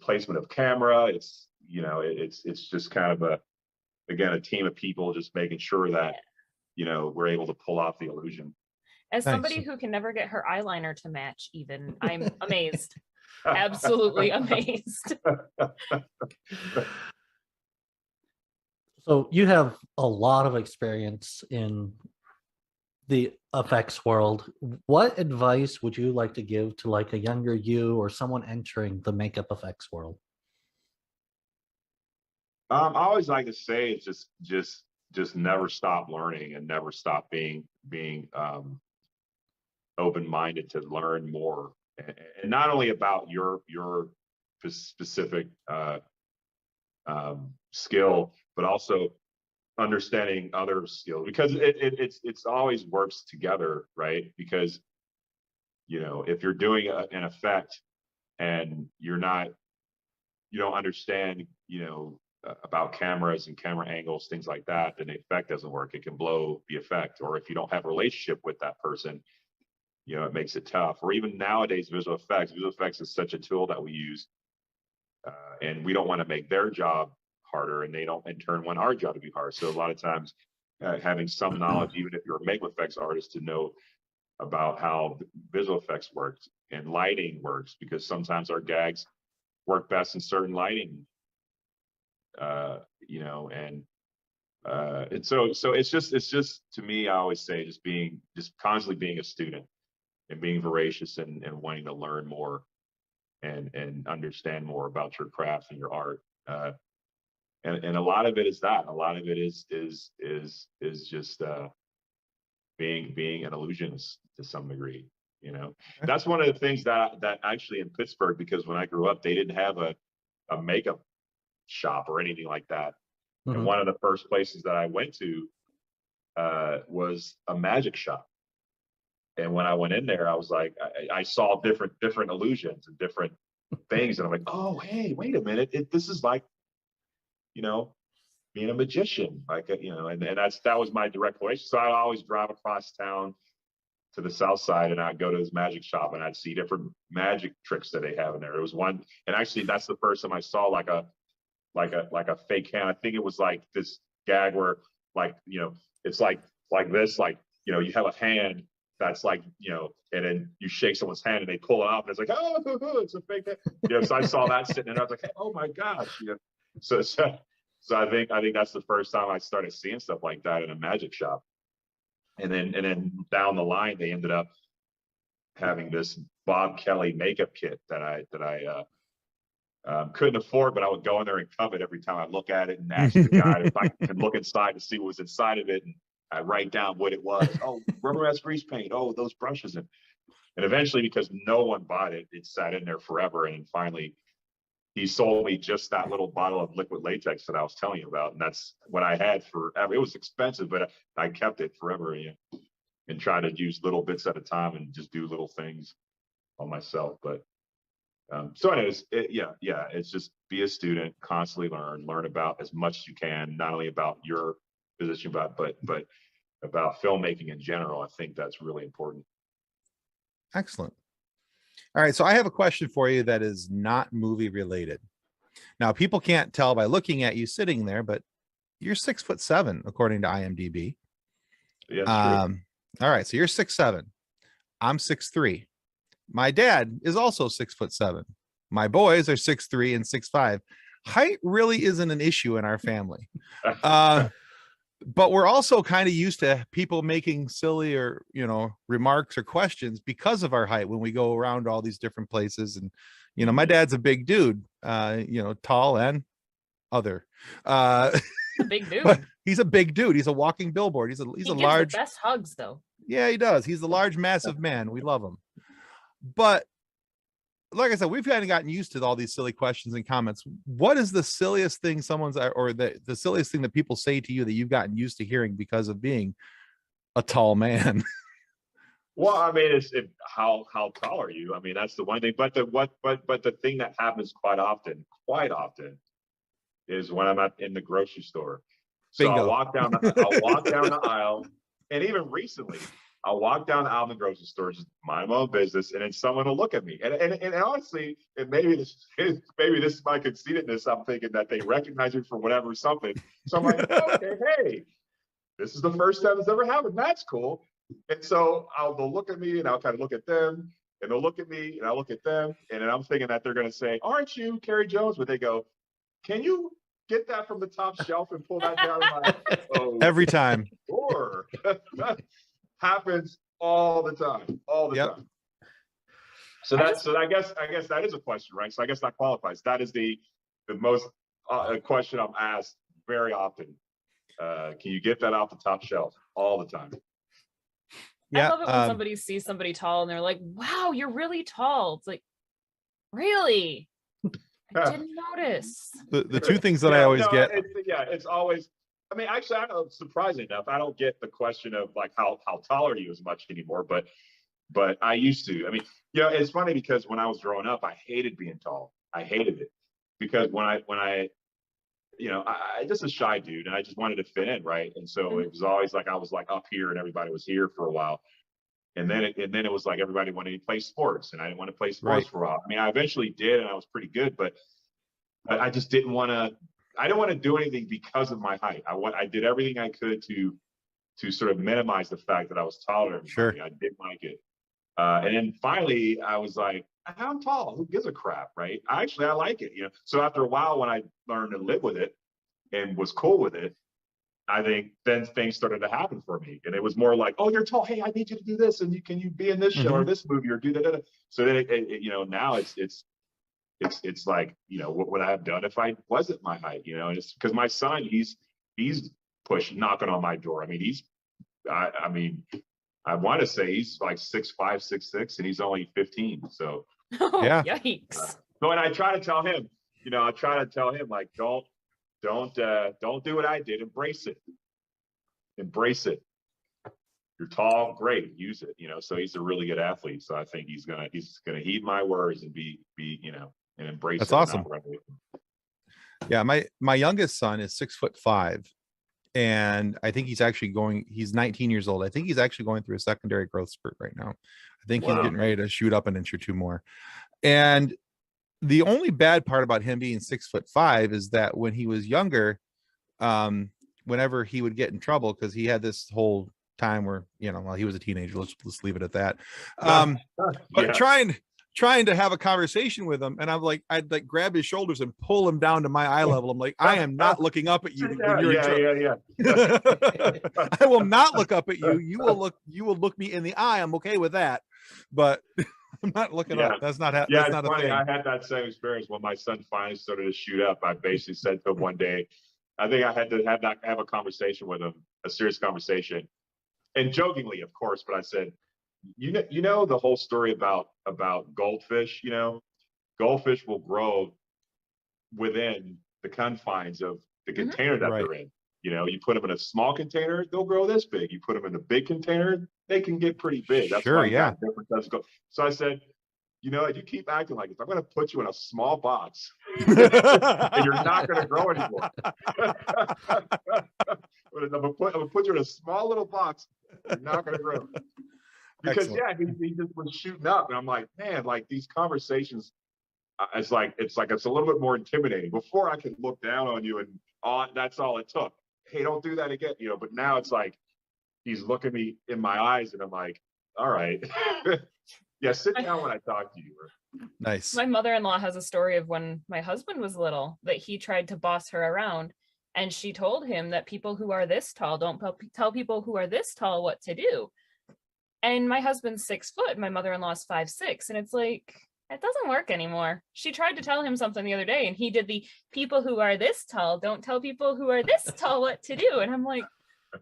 placement of camera. It's just kind of a team of people just making sure that we're able to pull off the illusion. As somebody who can never get her eyeliner to match, even, I'm amazed. Absolutely amazed. So you have a lot of experience in the effects world. What advice would you like to give to like a younger you or someone entering the makeup effects world? I always like to say just never stop learning and never stop being open-minded to learn more, and not only about your specific skill, but also understanding other skills, because it's always works together, right? Because if you're doing an effect and you don't understand about cameras and camera angles, things like that, then the effect doesn't work. It can blow the effect. Or if you don't have a relationship with that person, it makes it tough. Or even nowadays, visual effects is such a tool that we use, and we don't want to make their job harder, and they don't in turn want our job to be hard. So a lot of times having some knowledge, even if you're a makeup effects artist, to know about how visual effects works and lighting works, because sometimes our gags work best in certain lighting, and so it's just to me, I always say just constantly being a student and being voracious and wanting to learn more and understand more about your craft and your art. And a lot of it is that. A lot of it is just being an illusionist to some degree. That's one of the things that actually in Pittsburgh, because when I grew up, they didn't have a makeup shop or anything like that. Mm-hmm. And one of the first places that I went to was a magic shop. And when I went in there, I was like, I saw different illusions and different things, and I'm like, oh, hey, wait a minute, this is like, being a magician, like, and that was my direct relation. So I always drive across town to the south side, and I'd go to this magic shop, and I'd see different magic tricks that they have in there. There was one, and actually that's the first time I saw like a fake hand. I think it was like this gag where, like, it's like this, like, you have a hand that's like, and then you shake someone's hand and they pull it off, and it's like, oh, it's a fake hand. So I saw that sitting there, and I was like, hey, oh my gosh, So I think that's the first time I started seeing stuff like that in a magic shop. And then down the line, they ended up having this Bob Kelly makeup kit that I couldn't afford, but I would go in there and covet every time I look at it and ask the guy if I can look inside to see what was inside of it. And I write down what it was. Oh, rubberized grease paint. Oh, those brushes. And eventually, because no one bought it, it sat in there forever. And finally, he sold me just that little bottle of liquid latex that I was telling you about. And that's what I had forever. It was expensive, but I kept it forever, and tried to use little bits at a time and just do little things on myself. But so anyways, it's just be a student, constantly learn about as much as you can, not only about your position, but about filmmaking in general. I think that's really important. Excellent. All right, so I have a question for you that is not movie related. Now, people can't tell by looking at you sitting there, but you're 6'7" according to IMDb. Yeah, true. All right, so you're 6'7". I'm 6'3". My dad is also 6'7". My boys are 6'3" and 6'5". Height really isn't an issue in our family. But we're also kind of used to people making silly or, remarks or questions because of our height when we go around all these different places. And, my dad's a big dude, tall and other. Big dude. But he's a big dude. He's a walking billboard. He's a large. The best hugs, though. Yeah, he does. He's a large, massive man. We love him. But like I said, we've kind of gotten used to all these silly questions and comments. What is the silliest thing the silliest thing that people say to you that you've gotten used to hearing because of being a tall man? Well, I mean, how tall are you? I mean, that's the one thing. But the thing that happens quite often is when I'm in the grocery store. So Bingo. I'll walk down the aisle, and even recently, I'll walk down the aisle in the grocery store, just mind my own business, and then someone will look at me. And honestly, maybe this is my conceitedness. I'm thinking that they recognize me for whatever something. So I'm like, okay, hey, this is the first time it's ever happened. That's cool. And so they'll look at me, and I'll kind of look at them, and they'll look at me, and I'll look at them, and then I'm thinking that they're going to say, "Aren't you Carey Jones?" But they go, "Can you get that from the top shelf and pull that down?" I'm like, oh, every time. Sure. Happens all the time. Time. So I guess that is a question, right? So I guess that qualifies. That is the most question I'm asked very often. Can you get that off the top shelf? All the time. I love it when somebody sees somebody tall and they're like, wow, you're really tall. It's like, really? I didn't notice. The two things that I always get. It's always, I mean, actually, I don't, surprising enough, I don't get the question of like how tall are you as much anymore, but I used to. I mean, it's funny because when I was growing up, I hated being tall. I hated it because when I just a shy dude and I just wanted to fit in, right? And so it was always like I was like up here and everybody was here for a while. And then it was like everybody wanted to play sports and I didn't want to play sports for a while. I mean, I eventually did and I was pretty good, but I just didn't want to. I didn't want to do anything because of my height. I did everything I could to sort of minimize the fact that I was taller. Sure. I didn't like it. And then finally, I was like, I'm tall. Who gives a crap, right? I like it, So after a while, when I learned to live with it and was cool with it, I think then things started to happen for me. And it was more like, oh, you're tall. Hey, I need you to do this. And can you be in this show or this movie or do that? So then, now it's like, what would I have done if I wasn't my height, and it's because my son, he's knocking on my door. I mean, I want to say he's like 6'5", 6'6", and he's only 15. So yeah. Yikes. So and I try to tell him, like, don't do what I did. Embrace it. You're tall, great, use it. So he's a really good athlete. So I think he's gonna heed my words and be and embrace That's it. awesome. Yeah, my youngest son is 6'5", and I think he's 19 years old. I think he's actually going through a secondary growth spurt right now. I think he's getting ready to shoot up an inch or two more. And the only bad part about him being 6'5" is that when he was younger, whenever he would get in trouble, because he had this whole time where, he was a teenager, let's leave it at that. But trying to have a conversation with him, and I'd like grab his shoulders and pull him down to my eye level. I'm like, I am not looking up at you when you're in trouble. I will not look up at you. You will look me in the eye. I'm okay with that, but I'm not looking up. That's not that's not funny. a thing. I had that same experience when my son finally started to shoot up. I basically said to him one day, I think I had to have a conversation with him, a serious conversation, and jokingly, of course, but I said, you know the whole story about goldfish. Goldfish will grow within the confines of the container that they're in. You put them in a small container, they'll grow this big. You put them in a big container, they can get pretty big. That's why different types of gold. So I said, you keep acting like this, I'm going to put you in a small box and you're not going to grow anymore. I'm going to put you in a small little box. You're not going to grow. Because he just was shooting up, and I'm like, man, like these conversations, it's a little bit more intimidating. Before I could look down on you, and that's all it took. Hey, don't do that again, But now it's like he's looking me in my eyes, and I'm like, all right, sit down when I talk to you. Nice. My mother-in-law has a story of when my husband was little that he tried to boss her around, and she told him that people who are this tall don't tell people who are this tall what to do. And my husband's 6 foot, my mother-in-law's 5'6", and it's like, it doesn't work anymore. She tried to tell him something the other day, and he did the people who are this tall don't tell people who are this tall what to do. And I'm like,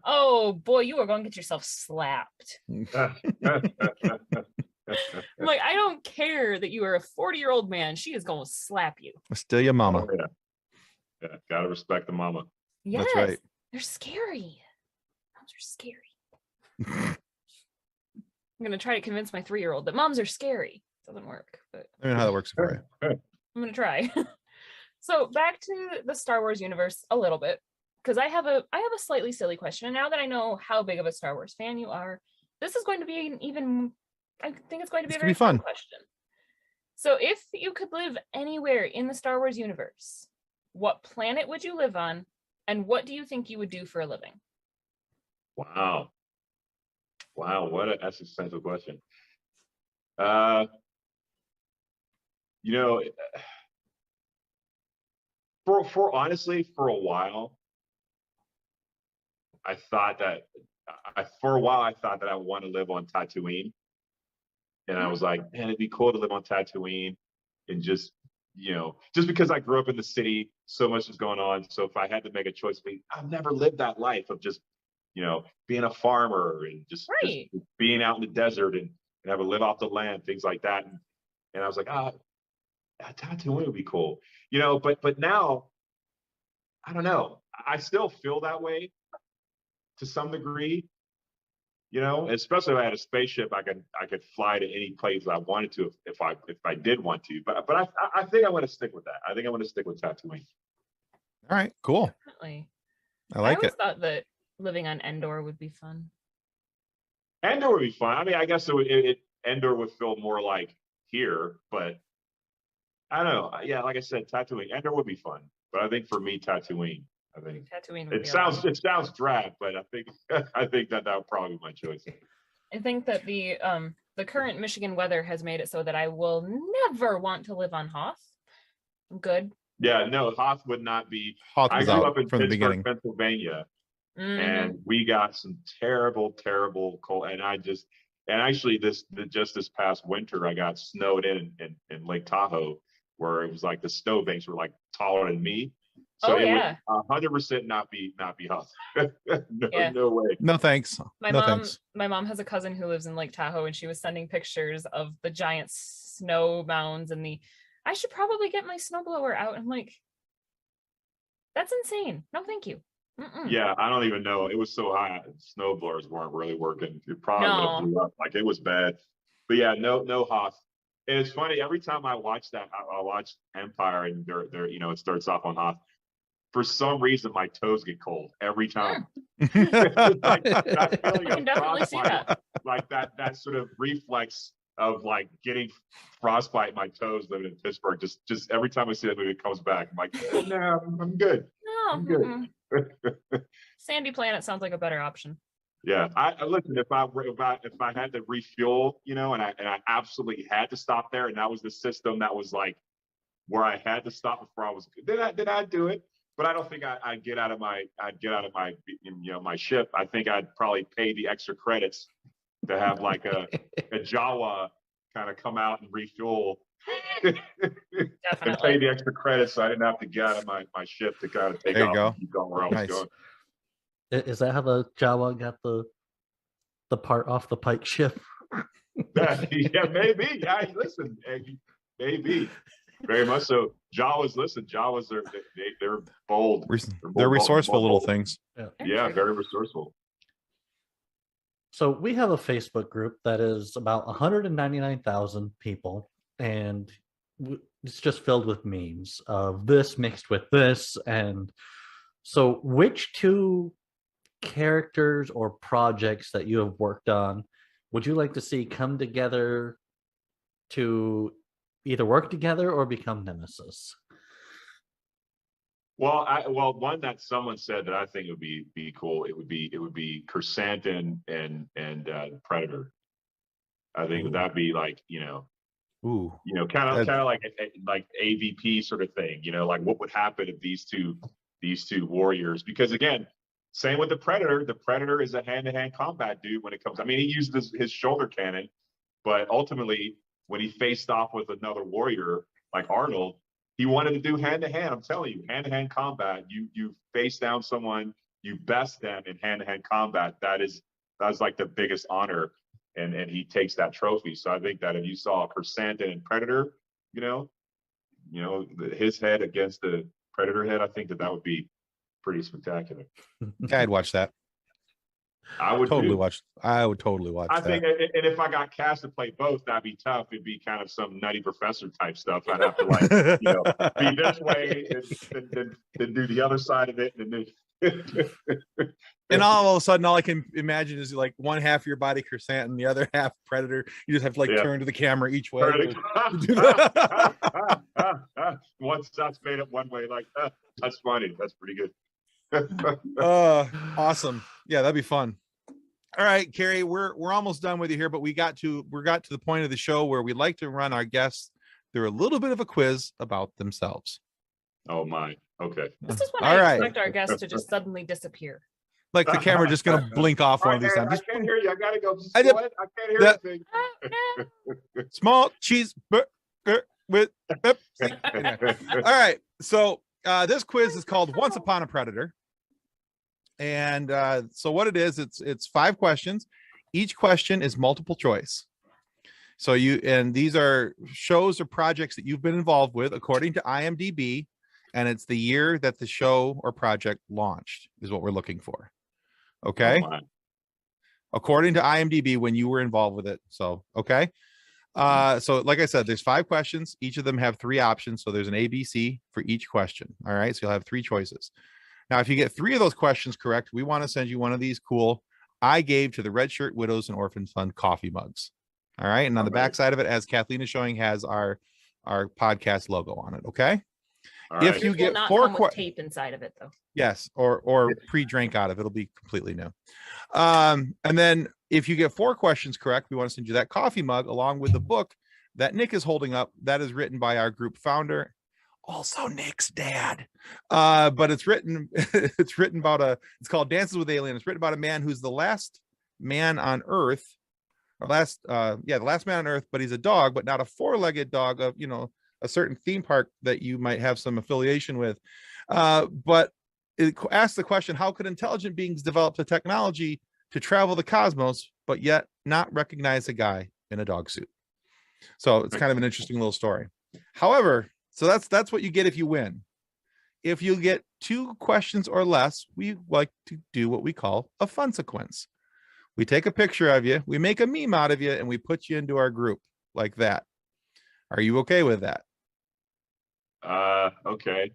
oh boy, you are going to get yourself slapped. I'm like, I don't care that you are a 40-year-old man. She is going to slap you. Still your mama. Oh, yeah, gotta respect the mama. Yes, that's right. They're scary. Moms are scary. I'm going to try to convince my 3-year-old that moms are scary. Doesn't work, but I don't know how that works for you. I'm going to try. So back to the Star Wars universe a little bit, because I have a slightly silly question. And now that I know how big of a Star Wars fan you are, this is going to be I think it's going to be a very fun question. So if you could live anywhere in the Star Wars universe, what planet would you live on? And what do you think you would do for a living? Wow, what an existential question. For honestly, for a while, I thought that I want to live on Tatooine, and I was like, man, it'd be cool to live on Tatooine, and just because I grew up in the city, so much is going on. So if I had to make a choice, I've never lived that life of just being a farmer and just being out in the desert and have to live off the land, things like that. And I was like, Tatooine would be cool, but now, I don't know. I still feel that way to some degree, especially if I had a spaceship, I could fly to any place I wanted to if I did want to. But I think I want to stick with that. I think I want to stick with Tatooine. All right, cool. Definitely. I like always it. thought that living on Endor would be fun. Endor would be fun. I mean, I guess Endor would feel more like here, but I don't know. Yeah, like I said, Tatooine. Endor would be fun, but I think for me, Tatooine. I think Tatooine would it sounds drab, but I think that would probably be my choice. I think that the current Michigan weather has made it so that I will never want to live on Hoth. I'm good. Yeah, no, Hoth would not be. Hoth I was grew out up in from the Pittsburgh, beginning. Pennsylvania, Mhm. and we got some terrible cold. And actually this past winter, I got snowed in Lake Tahoe, where it was like the snowbanks were like taller than me. So it would 100% not be Hoth. No way. No thanks. My mom has a cousin who lives in Lake Tahoe, and she was sending pictures of the giant snow mounds and I should probably get my snowblower out. I'm like, that's insane. No, thank you. Mm-mm. Yeah, I don't even know. It was so hot. Snowblowers weren't really working. It probably would have blew up. Like, it was bad. But yeah, no Hoth. And it's funny, every time I watch that, I watch Empire, and they're it starts off on Hoth. For some reason, my toes get cold every time. Like, that feeling I can definitely see that. Like that sort of reflex of like getting frostbite in my toes living in Pittsburgh. Just every time I see that movie, it comes back. I'm like, no, I'm good. No, I'm good. Sandy Planet sounds like a better option. Yeah, I listen. If I had to refuel, and I absolutely had to stop there, and that was the system that was like where I had to stop before I was. Then I'd do it. But I don't think I'd get out of my my ship. I think I'd probably pay the extra credits to have like a Jawa kind of come out and refuel. And pay the extra credits, so I didn't have to get out of my ship to kind of take off and keep going where I was going. Is that how the Jawa got the part off the Pike ship? Yeah, maybe. Yeah, listen, maybe. Very much so. Jawas they're bold. They're resourceful little things. Yeah, very resourceful. So we have a Facebook group that is about 199,000 people, and it's just filled with memes of this mixed with this. And so which two characters or projects that you have worked on would you like to see come together to either work together or become nemesis? Well, one that someone said that I think would be cool. It would be Krrsantan and Predator. I think that'd be like kind of like AVP sort of thing. Like what would happen if these two warriors? Because again, same with the Predator. The Predator is a hand-to-hand combat dude when it comes. I mean, he used his shoulder cannon, but ultimately, when he faced off with another warrior like Arnold, he wanted to do hand-to-hand. I'm telling you, hand-to-hand combat. You face down someone, you best them in hand-to-hand combat. That's like the biggest honor, and he takes that trophy. So I think that if you saw Krrsantan and Predator, his head against the Predator head, I think that would be pretty spectacular. I'd watch that. I would totally watch that. I think, and if I got cast to play both, that'd be tough. It'd be kind of some nutty professor type stuff. I'd have to be this way and then do the other side of it, and and all of a sudden, all I can imagine is like one half of your body Krrsantan, the other half Predator. You just have to turn to the camera each way. Once that's made it one way, like that's funny. That's pretty good. Awesome. Yeah, that'd be fun. All right, Carey, we're almost done with you here, but we got to the point of the show where we like to run our guests through a little bit of a quiz about themselves. Oh my. Okay. This is when I expect our guests to just suddenly disappear. Like the camera just gonna blink off one of these times. I can't hear you. I gotta go. I can't hear anything. Small cheese with All right. So this quiz is called Once Upon a Predator. And so what it is, it's 5 questions. Each question is multiple choice. So these are shows or projects that you've been involved with according to IMDb, and it's the year that the show or project launched is what we're looking for. Okay. Oh, According to IMDb, when you were involved with it. So, okay. So like I said, there's 5 questions. Each of them have 3 options. So there's an ABC for each question. All right. So you'll have 3 choices. Now, if you get 3 of those questions correct, we want to send you one of these cool I gave to the Red Shirt Widows and Orphans Fund coffee mugs. All right. And on the back side of it, as Kathleen is showing, has our podcast logo on it. Okay. If you get 4 tape inside of it, though. Yes, or pre-drink out of it. It'll be completely new. And then if you get 4 questions correct, we want to send you that coffee mug along with the book that Nick is holding up. That is written by our group founder, also Nick's dad. But it's written about it's called Dances with Aliens. It's written about a man who's the last man on Earth, or the last man on Earth, but he's a dog, but not a 4-legged dog of, a certain theme park that you might have some affiliation with. But it asks the question, how could intelligent beings develop the technology to travel the cosmos, but yet not recognize a guy in a dog suit? So it's kind of an interesting little story. However, so that's what you get if you win. If you get 2 questions or less, we like to do what we call a fun sequence. We take a picture of you, we make a meme out of you, and we put you into our group like that. Are you okay with that? Okay.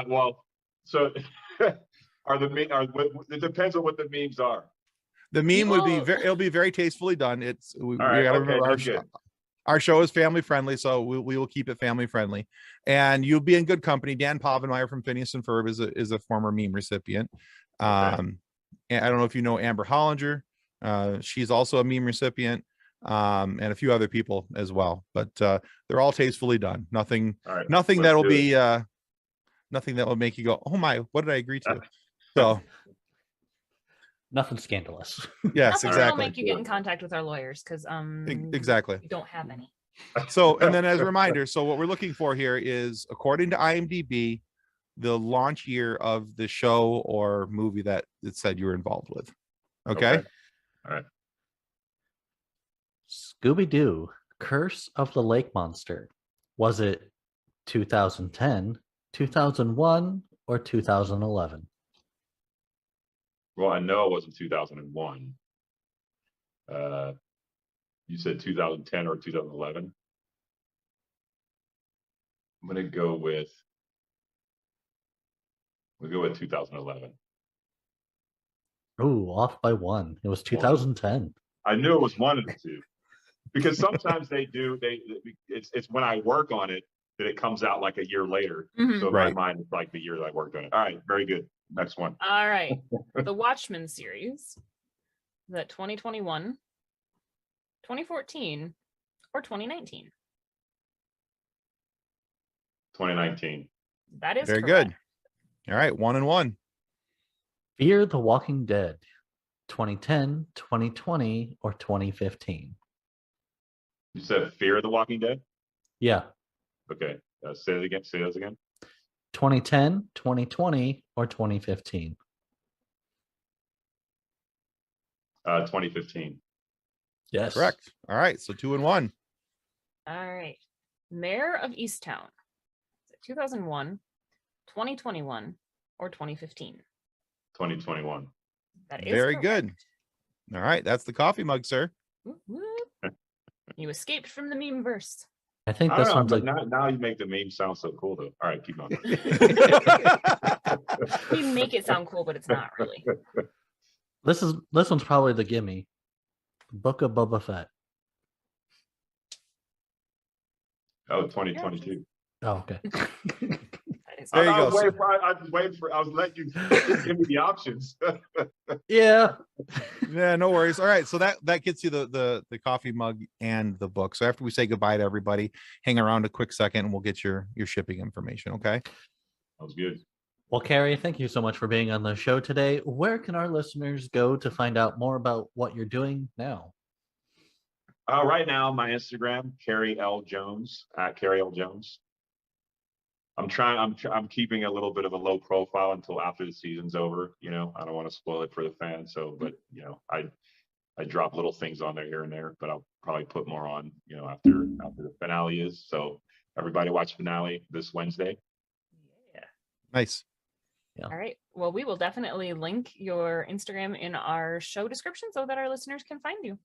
Well, so it depends on what the memes are. The meme would be it'll be very tastefully done. We gotta remember our show is family friendly, so we will keep it family friendly, and you'll be in good company. Dan Povenmire from Phineas and Ferb is a former meme recipient. And I don't know if you know Amber Hollinger. She's also a meme recipient, and a few other people as well, but they're all tastefully done. Nothing that will be nothing that will make you go, oh my, what did I agree to? So nothing scandalous. Yes, nothing exactly. that'll make you get in contact with our lawyers, because exactly, we don't have any. So, and then as a reminder, so what we're looking for here is, according to IMDb, the launch year of the show or movie that it said you were involved with. Okay. All right. Scooby-Doo, Curse of the Lake Monster. Was it 2010, 2001, or 2011? Well, I know it wasn't 2001. You said 2010 or 2011. I'm gonna go with 2011. Oh, off by 1. It was 2010. I knew it was one of the 2, because sometimes it's when I work on it that it comes out like a year later. Mm-hmm. So in my mind, it's like the year that I worked on it. All right, very good. Next one. All right. The Watchmen series. Is that 2021, 2014, or 2019? 2019. That is very correct. good. All right, 1 and 1. Fear the Walking Dead. 2010, 2020, or 2015? You said Fear the Walking Dead? Yeah. Okay. Say it again. Say those again. 2010, 2020, or 2015? 2015. Yes. Correct. All right, so 2 and 1. All right. Mayor of Easttown. Is it 2001, 2021, or 2015? 2021. That is very correct. good. All right, that's the coffee mug, sir. Whoop, whoop. You escaped from the meme verse. I think I this don't know, one's but now you make the meme sound so cool, though. All right, keep on. We make it sound cool, but it's not really. this one's probably the gimme. Book of Boba Fett. Oh, 2022. Oh, okay. There you I go. was letting you give me the options. Yeah. Yeah, no worries. All right, so that gets you the coffee mug and the book. So after we say goodbye to everybody, hang around a quick second and we'll get your shipping information. Okay. That was good. Well, Carey, thank you so much for being on the show today. Where can our listeners go to find out more about what you're doing now? Right now, my Instagram, Carey L Jones, at Carey L Jones. I'm keeping a little bit of a low profile until after the season's over. You know, I don't want to spoil it for the fans. So, but you know, I drop little things on there here and there, but I'll probably put more on, you know, after the finale is. So everybody watch finale this Wednesday. Yeah. Nice. Yeah. All right. Well, we will definitely link your Instagram in our show description so that our listeners can find you.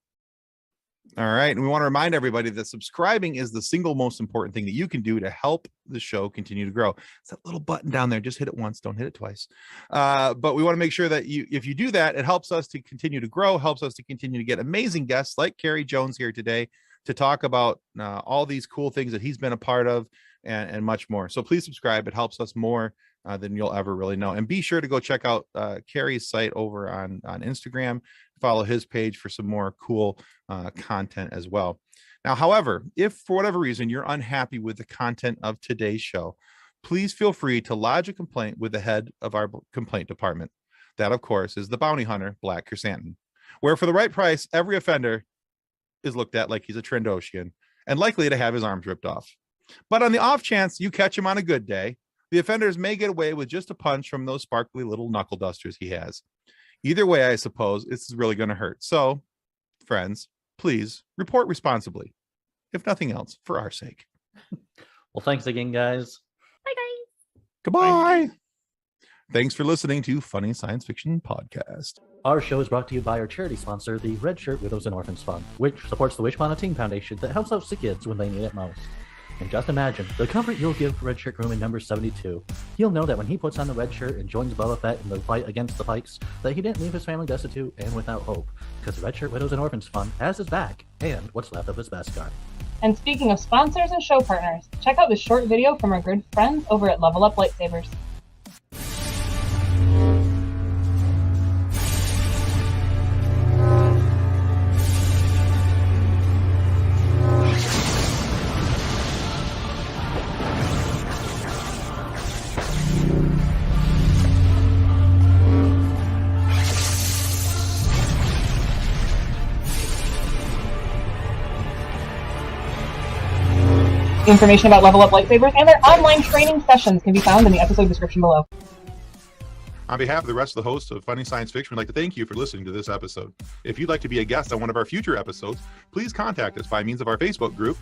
All right. And we want to remind everybody that subscribing is the single most important thing that you can do to help the show continue to grow. It's that little button down there. Just hit it once. Don't hit it twice. But we want to make sure that if you do that, it helps us to continue to grow, helps us to continue to get amazing guests like Carey Jones here today to talk about all these cool things that he's been a part of and much more. So please subscribe. It helps us more than you'll ever really know. And be sure to go check out Carey's site over on Instagram. Follow his page for some more cool content as well. Now, however, if for whatever reason you're unhappy with the content of today's show, please feel free to lodge a complaint with the head of our complaint department. That, of course, is the bounty hunter, Black Krrsantan, where for the right price, every offender is looked at like he's a Trandoshan and likely to have his arms ripped off. But on the off chance you catch him on a good day, the offenders may get away with just a punch from those sparkly little knuckle dusters he has. Either way, I suppose this is really going to hurt. So, friends, please report responsibly, if nothing else, for our sake. Well, thanks again, guys. Bye, guys. Goodbye. Thanks for listening to Funny Science Fiction Podcast. Our show is brought to you by our charity sponsor, the Red Shirt Widows and Orphans Fund, which supports the Wishbone Teen Foundation that helps out sick kids when they need it most. And just imagine the comfort you'll give Red Shirt Crewman number 72. He'll know that when he puts on the red shirt and joins Boba Fett in the fight against the Pikes, that he didn't leave his family destitute and without hope, because the Red Shirt Widows and Orphans Fund has his back and what's left of his Beskar. And speaking of sponsors and show partners, check out this short video from our good friends over at Level Up Lightsabers. Information about Level Up Lightsabers and their online training sessions can be found in the episode description below. On behalf of the rest of the hosts of Funny Science Fiction, we'd like to thank you for listening to this episode. If you'd like to be a guest on one of our future episodes, please contact us by means of our Facebook group,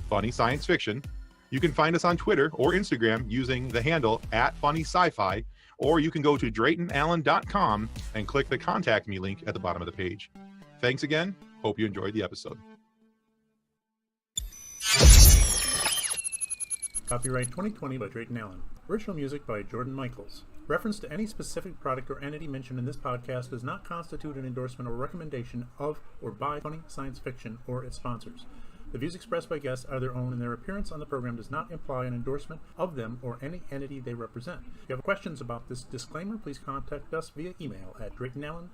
Funny Science Fiction. You can find us on Twitter or Instagram using the handle @FunnySci-Fi, or you can go to DraytonAllen.com and click the Contact Me link at the bottom of the page. Thanks again. Hope you enjoyed the episode. Copyright 2020 by Drayton Allen. Original music by Jordan Michaels. Reference to any specific product or entity mentioned in this podcast does not constitute an endorsement or recommendation of or by Funny Science Fiction or its sponsors. The views expressed by guests are their own, and their appearance on the program does not imply an endorsement of them or any entity they represent. If you have questions about this disclaimer, please contact us via email at DraytonAllen